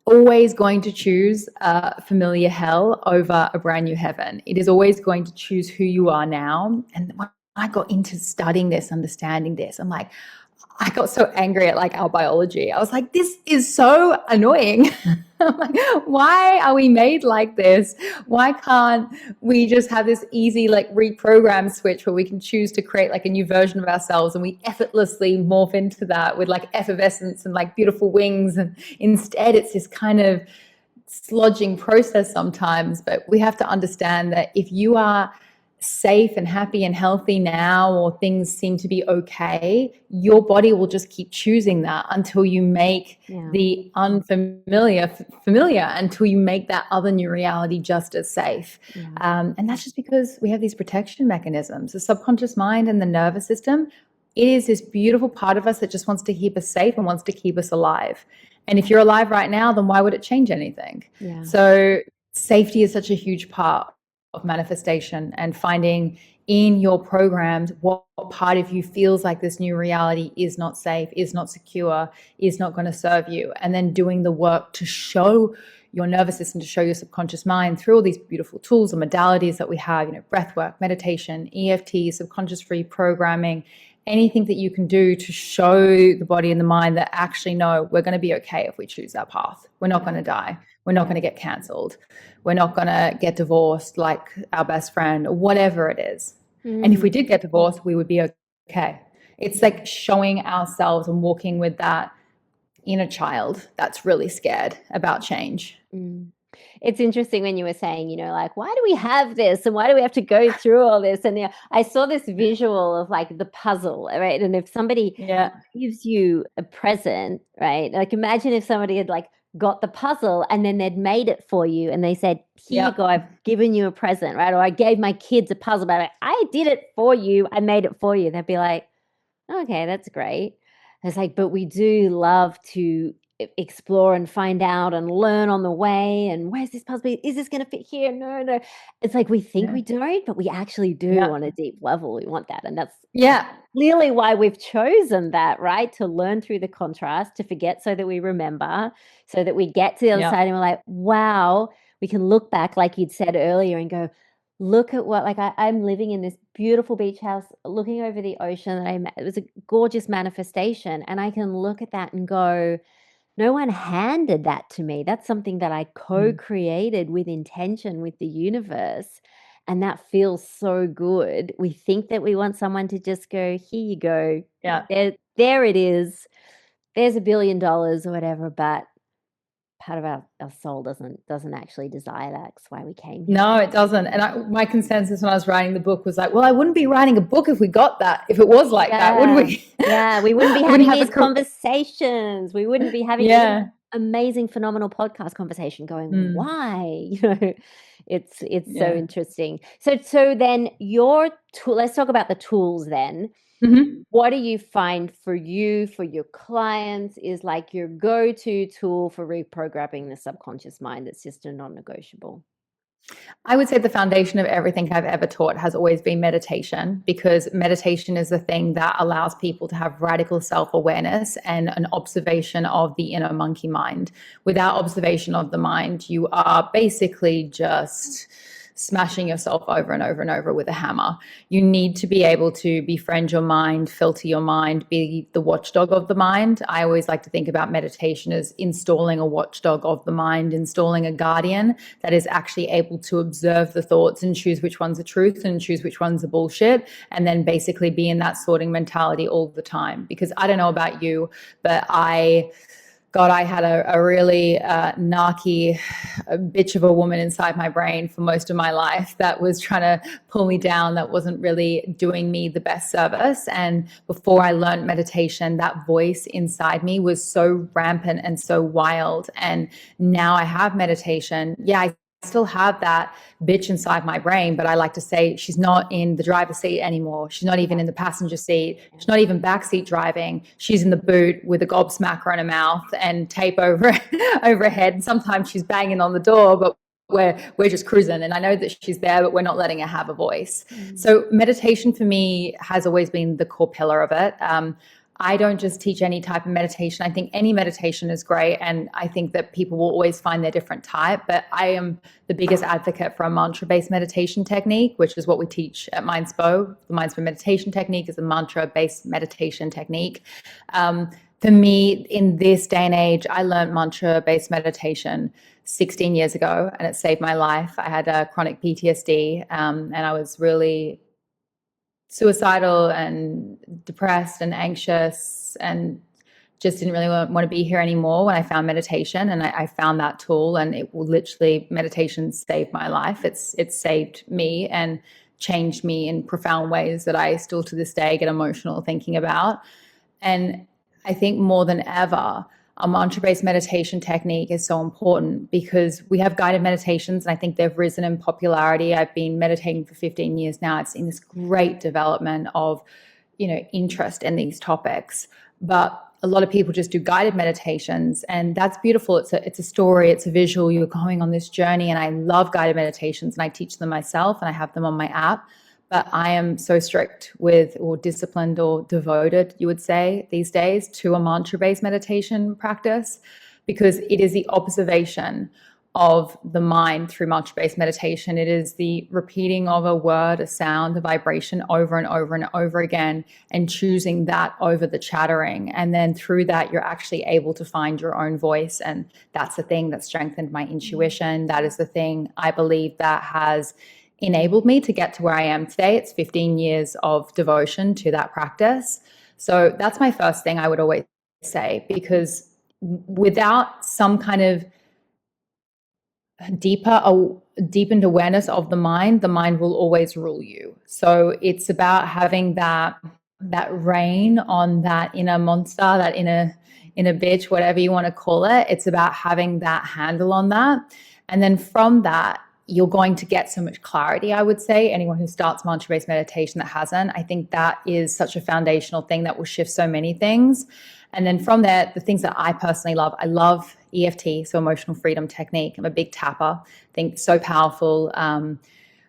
always going to choose a familiar hell over a brand new heaven. It is always going to choose who you are now. And when I got into studying this, understanding this, I'm like, I got so angry at like our biology. I was like, this is so annoying. I'm like, why are we made like this? Why can't we just have this easy like reprogram switch where we can choose to create like a new version of ourselves, and we effortlessly morph into that with like effervescence and like beautiful wings? And instead it's this kind of slodging process sometimes. But we have to understand that if you are safe and happy and healthy now, or things seem to be okay, your body will just keep choosing that until you make the unfamiliar familiar, until you make that other new reality just as safe. And that's just because we have these protection mechanisms. The subconscious mind and the nervous system, it is this beautiful part of us that just wants to keep us safe and wants to keep us alive. And if you're alive right now, then why would it change anything? So safety is such a huge part of manifestation, and finding in your programs what part of you feels like this new reality is not safe, is not secure, is not going to serve you, and then doing the work to show your nervous system, to show your subconscious mind through all these beautiful tools and modalities that we have, breath work, meditation, EFT, subconscious reprogramming, anything that you can do to show the body and the mind that actually, no, we're going to be okay if we choose that path. We're not going to die. We're not going to get canceled. We're not going to get divorced like our best friend, or whatever it is. And if we did get divorced, we would be okay. It's like showing ourselves and walking with that inner child that's really scared about change. It's interesting when you were saying, like, why do we have this and why do we have to go through all this? And I saw this visual of like the puzzle, right? And if somebody Yeah, gives you a present, right? Like imagine if somebody had like got the puzzle and then they'd made it for you and they said, here you yeah, go, I've given you a present, right? Or I gave my kids a puzzle, but I did it for you. I made it for you. They'd be like, okay, that's great. It's like, but we do love to explore and find out and learn on the way. And where's this puzzle? Is this going to fit here? No, no. It's like we think yeah, we don't, but we actually do yeah, on a deep level. We want that. And that's yeah, clearly why we've chosen that, right? To learn through the contrast, to forget so that we remember, so that we get to the other yeah, side and we're like, wow, we can look back, like you'd said earlier, and go, look at what, like, I'm living in this beautiful beach house looking over the ocean. It was a gorgeous manifestation. And I can look at that and go, no one handed that to me. That's something that I mm, co-created with intention with the universe. And that feels so good. We think that we want someone to just go, here you go. yeah. There it is. There's $1 billion or whatever, but part of our soul doesn't actually desire that. That's why we came here. No, it doesn't. And my consensus when I was writing the book was like, well, I wouldn't be writing a book if we got that, if it was like that, would Yeah. we? Yeah. We wouldn't be We wouldn't having have these conversations. We wouldn't be having this yeah. amazing, phenomenal podcast conversation going, Mm, why? It's so yeah. interesting. So then your tool, let's talk about the tools then. Hmm. What do you find for you, for your clients, is like your go-to tool for reprogramming the subconscious mind that's just a non-negotiable? I would say the foundation of everything I've ever taught has always been meditation, because meditation is the thing that allows people to have radical self-awareness and an observation of the inner monkey mind. Without observation of the mind, you are basically just smashing yourself over and over and over with a hammer. You need to be able to befriend your mind, filter your mind, be the watchdog of the mind. I always like to think about meditation as installing a watchdog of the mind, installing a guardian that is actually able to observe the thoughts and choose which ones are truth and choose which ones are bullshit, and then basically be in that sorting mentality all the time. Because I don't know about you, but God, I had a really narky bitch of a woman inside my brain for most of my life that was trying to pull me down, that wasn't really doing me the best service. And before I learned meditation, that voice inside me was so rampant and so wild. And now I have meditation. Yeah, I still have that bitch inside my brain, but I like to say she's not in the driver's seat anymore. She's not even in the passenger seat. She's not even backseat driving. She's in the boot with a gobsmacker in her mouth and tape over over her head. Sometimes she's banging on the door, but we're just cruising. And I know that she's there, but we're not letting her have a voice. So meditation for me has always been the core pillar of it. I don't just teach any type of meditation. I think any meditation is great. And I think that people will always find their different type. But I am the biggest advocate for a mantra-based meditation technique, which is what we teach at Mindspo. The Mindspo meditation technique is a mantra-based meditation technique. For me, in this day and age, I learned mantra-based meditation 16 years ago, and it saved my life. I had a chronic PTSD, and I was really suicidal and depressed and anxious and just didn't really want to be here anymore when I found meditation. And I found that tool, and it will literally, meditation saved my life. It's saved me and changed me in profound ways that I still to this day get emotional thinking about. And I think more than ever, a mantra-based meditation technique is so important, because we have guided meditations and I think they've risen in popularity. I've been meditating for 15 years now. It's in this great development of, interest in these topics. But a lot of people just do guided meditations, and that's beautiful. It's a story, it's a visual. You're going on this journey, and I love guided meditations, and I teach them myself, and I have them on my app. But I am so strict with, or disciplined or devoted, you would say, these days to a mantra-based meditation practice, because it is the observation of the mind through mantra-based meditation. It is the repeating of a word, a sound, a vibration over and over and over again, and choosing that over the chattering. And then through that, you're actually able to find your own voice. And that's the thing that strengthened my intuition. That is the thing I believe that has enabled me to get to where I am today. It's 15 years of devotion to that practice. So that's my first thing I would always say, because without some kind of deepened awareness of the mind will always rule you. So it's about having that reign on that inner monster, that inner bitch, whatever you want to call it. It's about having that handle on that. And then from that, you're going to get so much clarity, I would say. Anyone who starts mantra-based meditation that hasn't, I think that is such a foundational thing that will shift so many things. And then from there, the things that I personally love, I love EFT, so emotional freedom technique. I'm a big tapper. I think so powerful.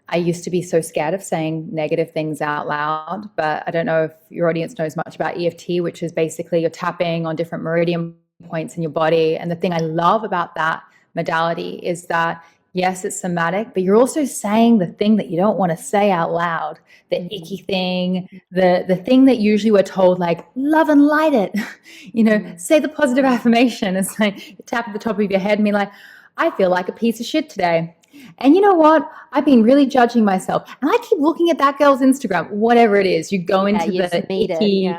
I used to be so scared of saying negative things out loud, but I don't know if your audience knows much about EFT, which is basically you're tapping on different meridian points in your body. And the thing I love about that modality is that, yes, it's somatic, but you're also saying the thing that you don't want to say out loud, the icky thing, the thing that usually we're told, like, love and light it, say the positive affirmation. It's like you tap at the top of your head and be like, I feel like a piece of shit today. And you know what? I've been really judging myself. And I keep looking at that girl's Instagram, whatever it is. You go into the icky,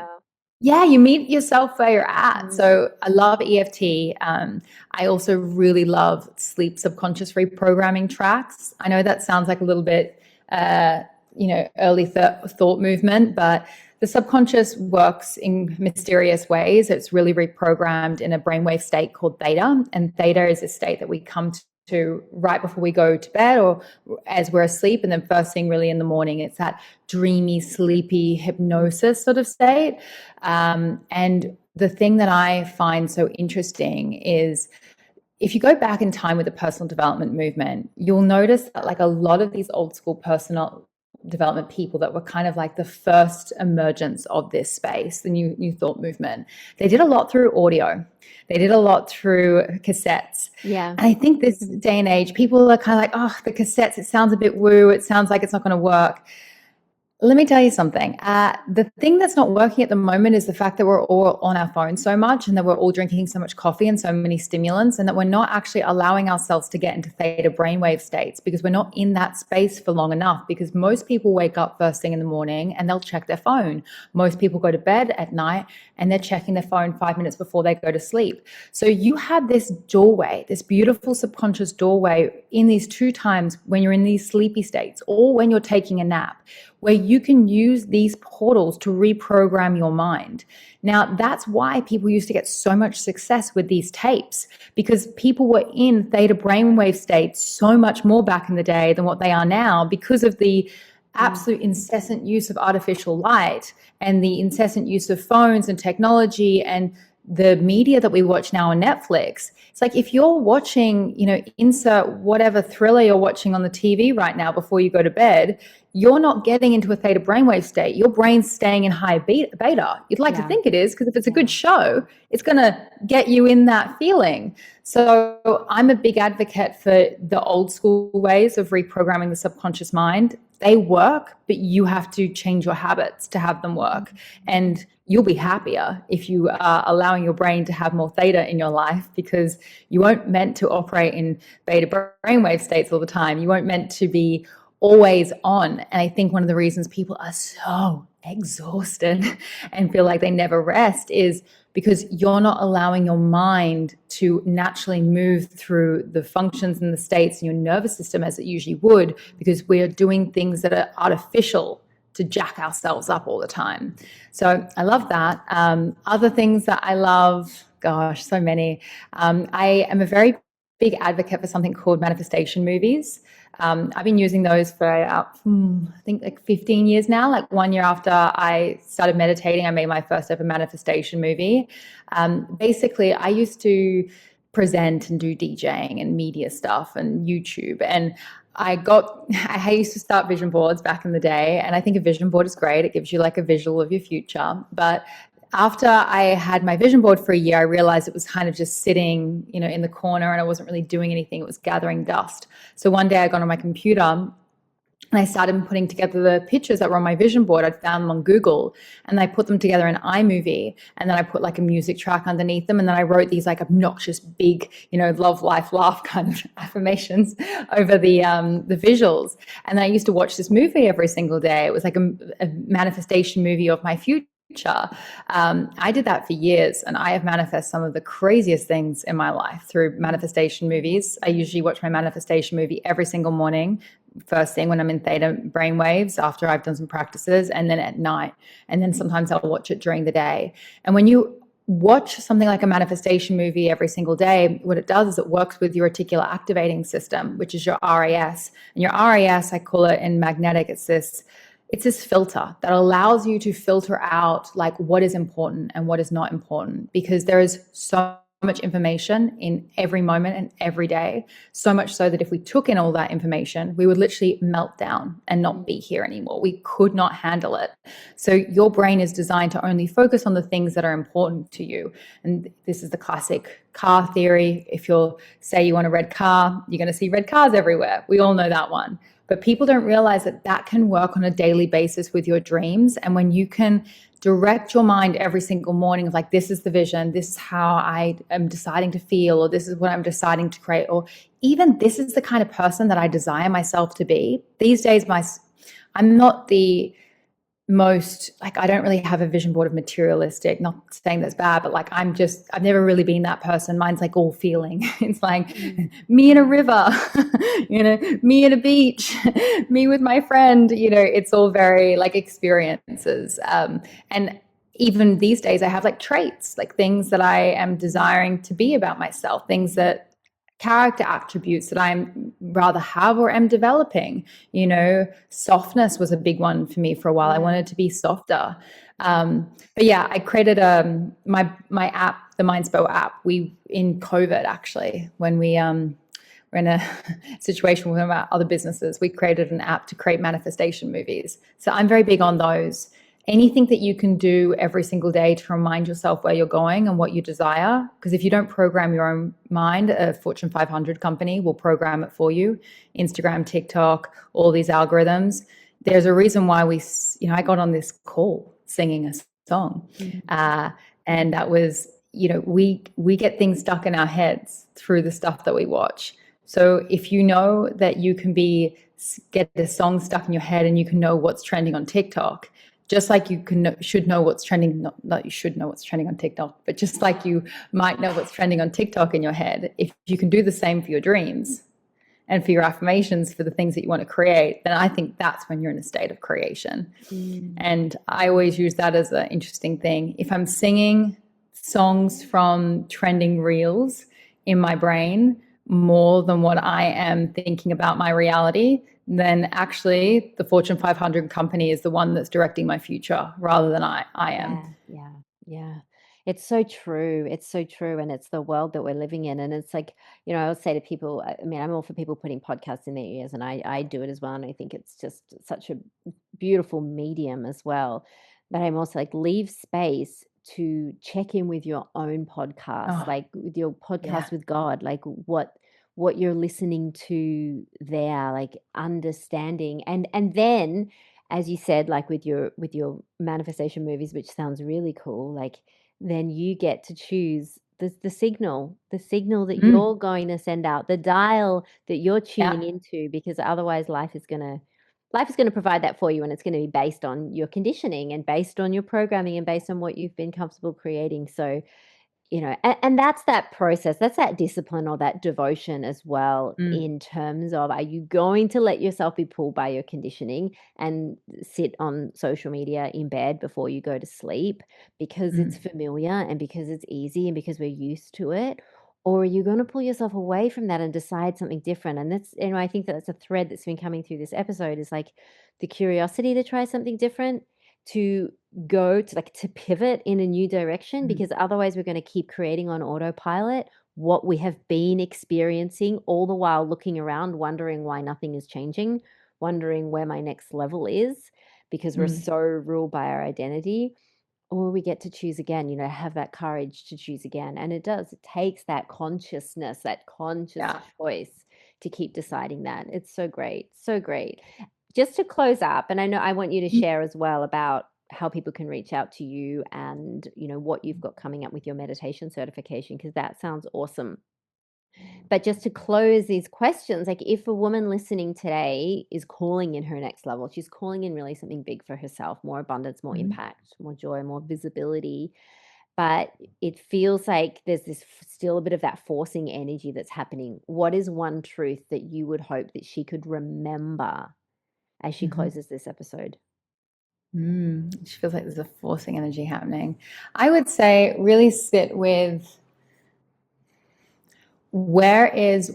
you meet yourself where you're at. So I love EFT. I also really love sleep subconscious reprogramming tracks. I know that sounds like a little bit, early thought movement, but the subconscious works in mysterious ways. It's really reprogrammed in a brainwave state called theta. And theta is a state that we come to right before we go to bed or as we're asleep. And then first thing really in the morning, it's that dreamy, sleepy hypnosis sort of state. And the thing that I find so interesting is if you go back in time with the personal development movement, you'll notice that like a lot of these old school personal development people that were kind of like the first emergence of this space, the new thought movement, they did a lot through audio. They did a lot through cassettes. Yeah. And I think this day and age, people are kind of like, oh, the cassettes, it sounds a bit woo. It sounds like it's not going to work. Let me tell you something. The thing that's not working at the moment is the fact that we're all on our phones so much and that we're all drinking so much coffee and so many stimulants and that we're not actually allowing ourselves to get into theta brainwave states because we're not in that space for long enough because most people wake up first thing in the morning and they'll check their phone. Most people go to bed at night and they're checking their phone 5 minutes before they go to sleep. So you have this doorway, this beautiful subconscious doorway in these two times when you're in these sleepy states or when you're taking a nap, where you can use these portals to reprogram your mind. Now, that's why people used to get so much success with these tapes, because people were in theta brainwave states so much more back in the day than what they are now because of the absolute incessant use of artificial light and the incessant use of phones and technology and the media that we watch now on Netflix. It's like if you're watching, insert whatever thriller you're watching on the TV right now before you go to bed, you're not getting into a theta brainwave state. Your brain's staying in high beta. You'd like to think it is, because if it's a good show, it's going to get you in that feeling. So I'm a big advocate for the old school ways of reprogramming the subconscious mind. They work, but you have to change your habits to have them work. And you'll be happier if you are allowing your brain to have more theta in your life, because you weren't meant to operate in beta brainwave states all the time. You weren't meant to be always on. And I think one of the reasons people are so exhausted and feel like they never rest is because you're not allowing your mind to naturally move through the functions and the states in your nervous system as it usually would, because we're doing things that are artificial to jack ourselves up all the time. So I love that. Other things that I love, gosh, so many. I am a very big advocate for something called manifestation movies. I've been using those for, I think, like 15 years now. Like 1 year after I started meditating, I made my first ever manifestation movie. Basically, I used to present and do DJing and media stuff and YouTube. And I used to start vision boards back in the day. And I think a vision board is great. It gives you like a visual of your future. But after I had my vision board for a year, I realized it was kind of just sitting, in the corner, and I wasn't really doing anything. It was gathering dust. So one day I got on my computer and I started putting together the pictures that were on my vision board. I'd found them on Google, and I put them together in iMovie, and then I put like a music track underneath them. And then I wrote these like obnoxious, big, love, life, laugh kind of affirmations over the visuals. And then I used to watch this movie every single day. It was like a manifestation movie of my future. future. I did that for years, and I have manifested some of the craziest things in my life through manifestation movies. I usually watch my manifestation movie every single morning, first thing when I'm in theta brainwaves after I've done some practices, and then at night. And then sometimes I'll watch it during the day. And when you watch something like a manifestation movie every single day, what it does is it works with your reticular activating system, which is your RAS. And your RAS, I call it in magnetic, it's this filter that allows you to filter out like what is important and what is not important, because there is so much information in every moment and every day, so much so that if we took in all that information, we would literally melt down and not be here anymore. We could not handle it. So your brain is designed to only focus on the things that are important to you. And this is the classic car theory. If you'll say you want a red car, you're going to see red cars everywhere. We all know that one. But people don't realize that that can work on a daily basis with your dreams. And when you can direct your mind every single morning of like, this is the vision, this is how I am deciding to feel, or this is what I'm deciding to create, or even this is the kind of person that I desire myself to be. These days, I'm not the most, like, I don't really have a vision board of materialistic, not saying that's bad, but like I've never really been that person. Mine's like all feeling. It's like me in a river, me at a beach, me with my friend, it's all very like experiences. And even these days I have like traits, like things that I am desiring to be about myself, things that character attributes that I'm rather have or am developing. Softness was a big one for me for a while. I wanted to be softer. But yeah, I created my app, the Mindspo app. We in COVID actually, when we were in a situation with our other businesses, we created an app to create manifestation movies. So I'm very big on those. Anything that you can do every single day to remind yourself where you're going and what you desire. Because if you don't program your own mind, a Fortune 500 company will program it for you. Instagram, TikTok, all these algorithms. There's a reason why I got on this call singing a song. And that was, we get things stuck in our heads through the stuff that we watch. So if you know that you can get a song stuck in your head and you can know what's trending on TikTok, just like you should know what's trending, not you should know what's trending on TikTok, but just like you might know what's trending on TikTok in your head, if you can do the same for your dreams and for your affirmations, for the things that you want to create, then I think that's when you're in a state of creation. And I always use that as an interesting thing. If I'm singing songs from trending reels in my brain more than what I am thinking about my reality, then actually the Fortune 500 company is the one that's directing my future rather than I am. Yeah. It's so true. It's so true. And it's the world that we're living in. And it's like, I would say to people, I mean, I'm all for people putting podcasts in their ears, and I do it as well. And I think it's just such a beautiful medium as well. But I'm also like, leave space to check in with your own podcast, like with your podcast with God, like what you're listening to there, like understanding. And then, as you said, like with your manifestation movies, which sounds really cool, like then you get to choose the signal that you're going to send out, the dial that you're tuning into, because otherwise life is going to provide that for you, and it's going to be based on your conditioning and based on your programming and based on what you've been comfortable creating. So and that's that process, that's that discipline or that devotion as well, in terms of, are you going to let yourself be pulled by your conditioning and sit on social media in bed before you go to sleep because it's familiar and because it's easy and because we're used to it? Or are you going to pull yourself away from that and decide something different? And that's, I think that's a thread that's been coming through this episode, is like the curiosity to try something different, to go to pivot in a new direction, because otherwise we're going to keep creating on autopilot what we have been experiencing, all the while looking around wondering why nothing is changing, wondering where my next level is, because we're so ruled by our identity. Or we get to choose again, have that courage to choose again. And it takes that consciousness, that conscious choice to keep deciding that. It's so great. So great. Just to close up, and I know I want you to share as well about how people can reach out to you and, what you've got coming up with your meditation certification, because that sounds awesome. But just to close these questions, like if a woman listening today is calling in her next level, she's calling in really something big for herself, more abundance, more impact, more joy, more visibility. But it feels like there's this still a bit of that forcing energy that's happening. What is one truth that you would hope that she could remember as she closes this episode? She feels like there's a forcing energy happening. I would say really sit with what is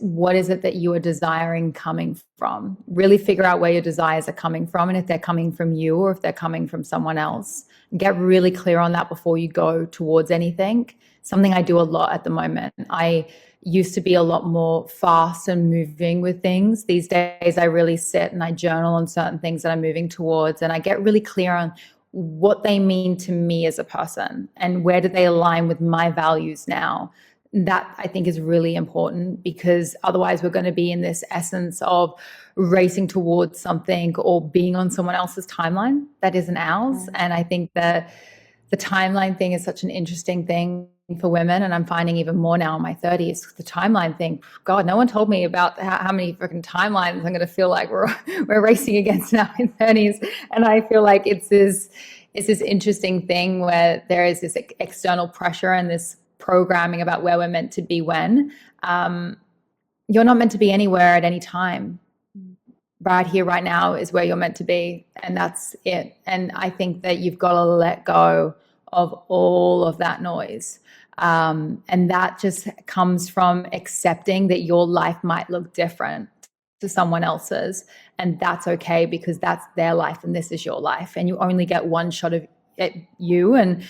it that you are desiring coming from? Really figure out where your desires are coming from and if they're coming from you or if they're coming from someone else. Get really clear on that before you go towards anything. Something I do a lot at the moment. I used to be a lot more fast and moving with things. These days I really sit and I journal on certain things that I'm moving towards, and I get really clear on what they mean to me as a person and where do they align with my values now. That I think is really important, because otherwise we're going to be in this essence of racing towards something or being on someone else's timeline that isn't ours. And I think that the timeline thing is such an interesting thing for women, and I'm finding even more now in my 30s, the timeline thing. God, no one told me about how many freaking timelines I'm going to feel like we're racing against now in 30s. And I feel like it's this interesting thing where there is this external pressure and this programming about where we're meant to be when you're not meant to be anywhere at any time. Right here, right now is where you're meant to be, and that's it. And I think that you've got to let go of all of that noise. And that just comes from accepting that your life might look different to someone else's, and that's okay, because that's their life and this is your life, and you only get one shot at you, and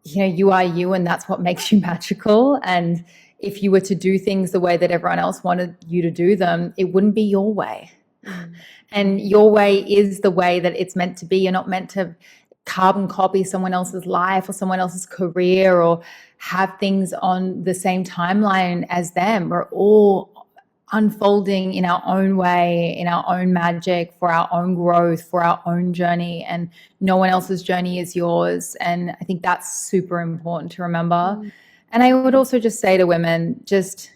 you are you, and that's what makes you magical. And if you were to do things the way that everyone else wanted you to do them, it wouldn't be your way. And your way is the way that it's meant to be. You're not meant to carbon copy someone else's life or someone else's career or have things on the same timeline as them. We're all unfolding in our own way, in our own magic, for our own growth, for our own journey, and no one else's journey is yours. And I think that's super important to remember. And I would also just say to women, just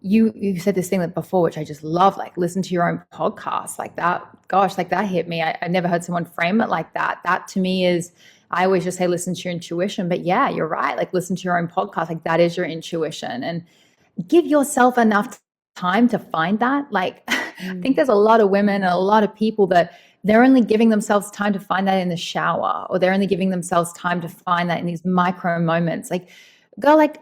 you said this thing that before, which I just love, like listen to your own podcast. Like that, gosh, like that hit me. I never heard someone frame it like that. That to me is, I always just say listen to your intuition, but yeah, you're right. Like listen to your own podcast. Like that is your intuition, and give yourself enough time to find that. Like I think there's a lot of women and a lot of people that they're only giving themselves time to find that in the shower, or they're only giving themselves time to find that in these micro moments. Like go, like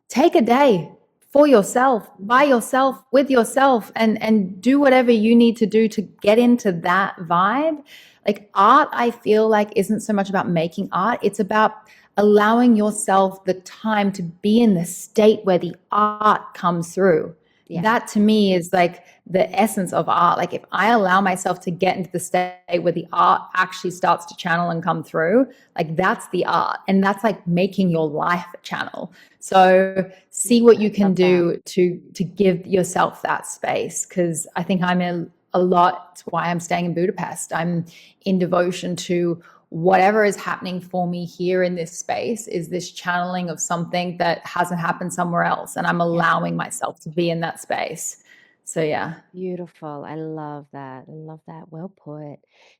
take a day for yourself, by yourself, with yourself, and do whatever you need to do to get into that vibe. Like art, I feel like isn't so much about making art. It's about allowing yourself the time to be in the state where the art comes through. Yeah. That to me is like the essence of art. Like if I allow myself to get into the state where the art actually starts to channel and come through, like that's the art. And that's like making your life a channel. So see what you can do to give yourself that space. Because I think I'm in a lot, it's why I'm staying in Budapest. I'm in devotion to whatever is happening for me here in this space is this channeling of something that hasn't happened somewhere else. And I'm allowing myself to be in that space. So yeah. Beautiful. I love that. I love that. Well put.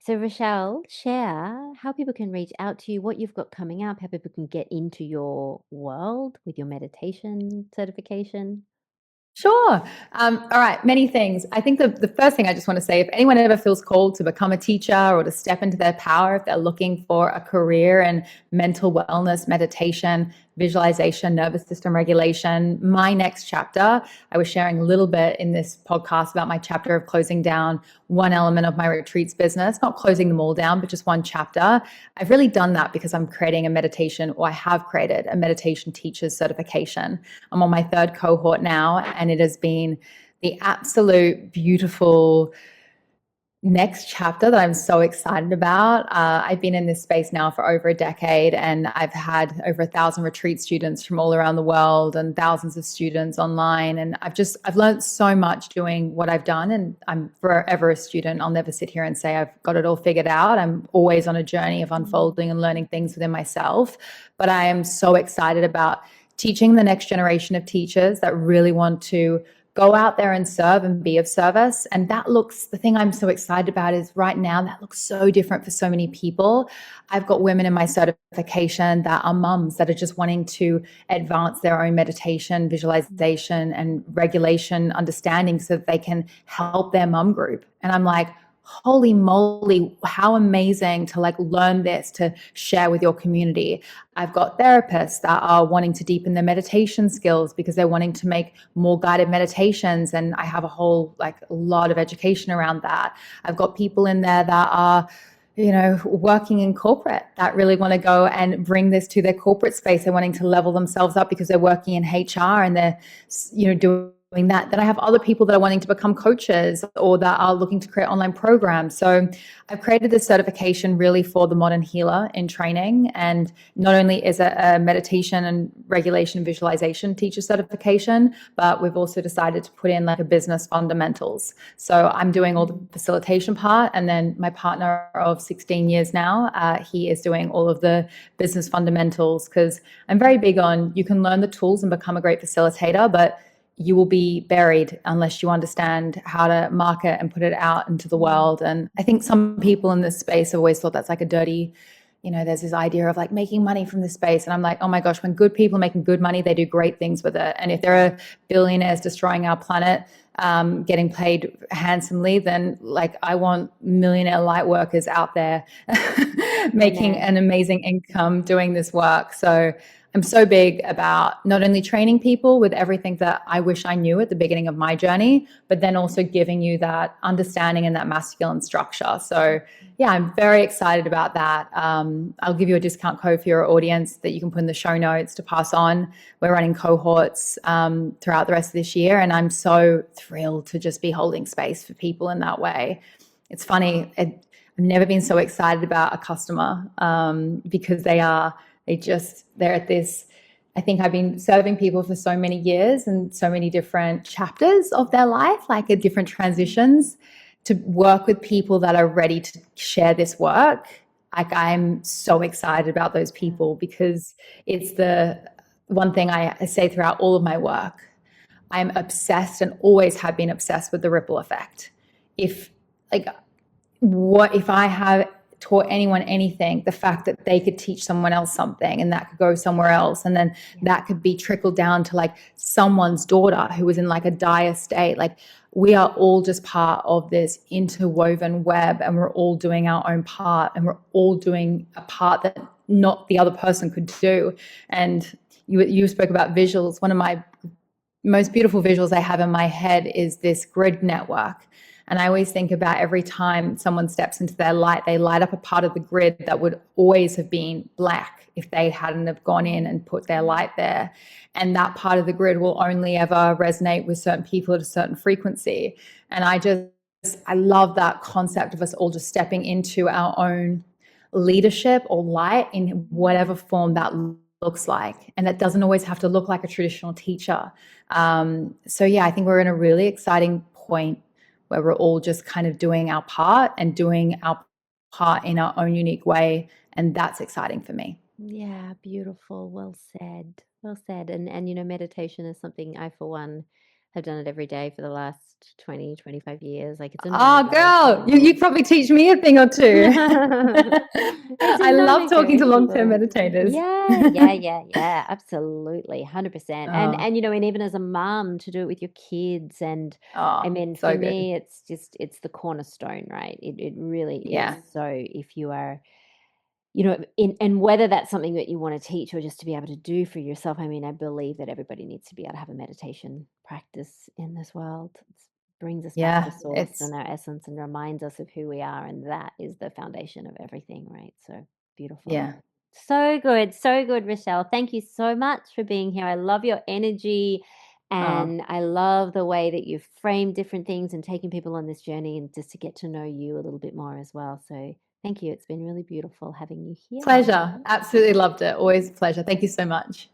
So Rochelle, share how people can reach out to you, what you've got coming up, how people can get into your world with your meditation certification. Sure. All right. Many things. I think the first thing I just want to say, if anyone ever feels called to become a teacher or to step into their power, if they're looking for a career in mental wellness, meditation, visualization, nervous system regulation, my next chapter, I was sharing a little bit in this podcast about my chapter of closing down one element of my retreats business, not closing them all down, but just one chapter. I've really done that because I'm creating a meditation, or I have created a meditation teacher's certification. I'm on my third cohort now, and it has been the absolute beautiful next chapter that I'm so excited about. I've been in this space now for over a decade, and I've had over 1,000 retreat students from all around the world and thousands of students online. And I've learned so much doing what I've done, and I'm forever a student. I'll never sit here and say I've got it all figured out. I'm always on a journey of unfolding and learning things within myself, but I am so excited about teaching the next generation of teachers that really want to go out there and serve and be of service. And the thing I'm so excited about is right now that looks so different for so many people. I've got women in my certification that are mums that are just wanting to advance their own meditation, visualization, and regulation understanding so that they can help their mum group. And I'm like, holy moly, how amazing to like learn this, to share with your community. I've got therapists that are wanting to deepen their meditation skills because they're wanting to make more guided meditations. And I have a lot of education around that. I've got people in there that are, working in corporate that really want to go and bring this to their corporate space. They're wanting to level themselves up because they're working in HR and they're, doing that. Then I have other people that are wanting to become coaches or that are looking to create online programs. So I've created this certification really for the modern healer in training. And not only is it a meditation and regulation and visualization teacher certification, but we've also decided to put in like a business fundamentals. So I'm doing all the facilitation part. And then my partner of 16 years now, he is doing all of the business fundamentals, because I'm very big on, you can learn the tools and become a great facilitator, but you will be buried unless you understand how to market and put it out into the world. And I think some people in this space have always thought that's like a dirty, there's this idea of like making money from this space. And I'm like, oh my gosh, when good people are making good money, they do great things with it. And if there are billionaires destroying our planet, getting paid handsomely, then like I want millionaire light workers out there making an amazing income doing this work. So I'm so big about not only training people with everything that I wish I knew at the beginning of my journey, but then also giving you that understanding and that masculine structure. So yeah, I'm very excited about that. I'll give you a discount code for your audience that you can put in the show notes to pass on. We're running cohorts throughout the rest of this year, and I'm so thrilled to just be holding space for people in that way. It's funny, I've never been so excited about a customer because they're at this, I think I've been serving people for so many years and so many different chapters of their life, like at different transitions, to work with people that are ready to share this work. Like I'm so excited about those people, because it's the one thing I say throughout all of my work. I'm obsessed and always have been obsessed with the ripple effect. If I have taught anyone anything, the fact that they could teach someone else something and that could go somewhere else, and then that could be trickled down to like someone's daughter who was in like a dire state. Like we are all just part of this interwoven web, and we're all doing our own part, and we're all doing a part that not the other person could do. And you spoke about visuals. One of my most beautiful visuals I have in my head is this grid network. And I always think about every time someone steps into their light, they light up a part of the grid that would always have been black if they hadn't have gone in and put their light there. And that part of the grid will only ever resonate with certain people at a certain frequency. And I love that concept of us all just stepping into our own leadership or light in whatever form that looks like. And that doesn't always have to look like a traditional teacher. So yeah, I think we're in a really exciting point where we're all just kind of doing our part and doing our part in our own unique way. And that's exciting for me. Yeah, beautiful. Well said. Well said. And meditation is something I, for one, have done it every day for the last 20, 25 years. Like it's Oh, girl, you probably teach me a thing or two. I love talking to long-term meditators. Yeah, absolutely, 100%. And and even as a mom, to do it with your kids, and I mean, so for me, it's the cornerstone, right? It really is. So if you are, and whether that's something that you want to teach or just to be able to do for yourself, I mean, I believe that everybody needs to be able to have a meditation practice in this world. It brings us back to source and our essence, and reminds us of who we are, and that is the foundation of everything, right? So beautiful. Yeah. So good, Rochelle. Thank you so much for being here. I love your energy, and I love the way that you've framed different things and taking people on this journey, and just to get to know you a little bit more as well. So thank you. It's been really beautiful having you here. Pleasure. Absolutely loved it. Always a pleasure. Thank you so much.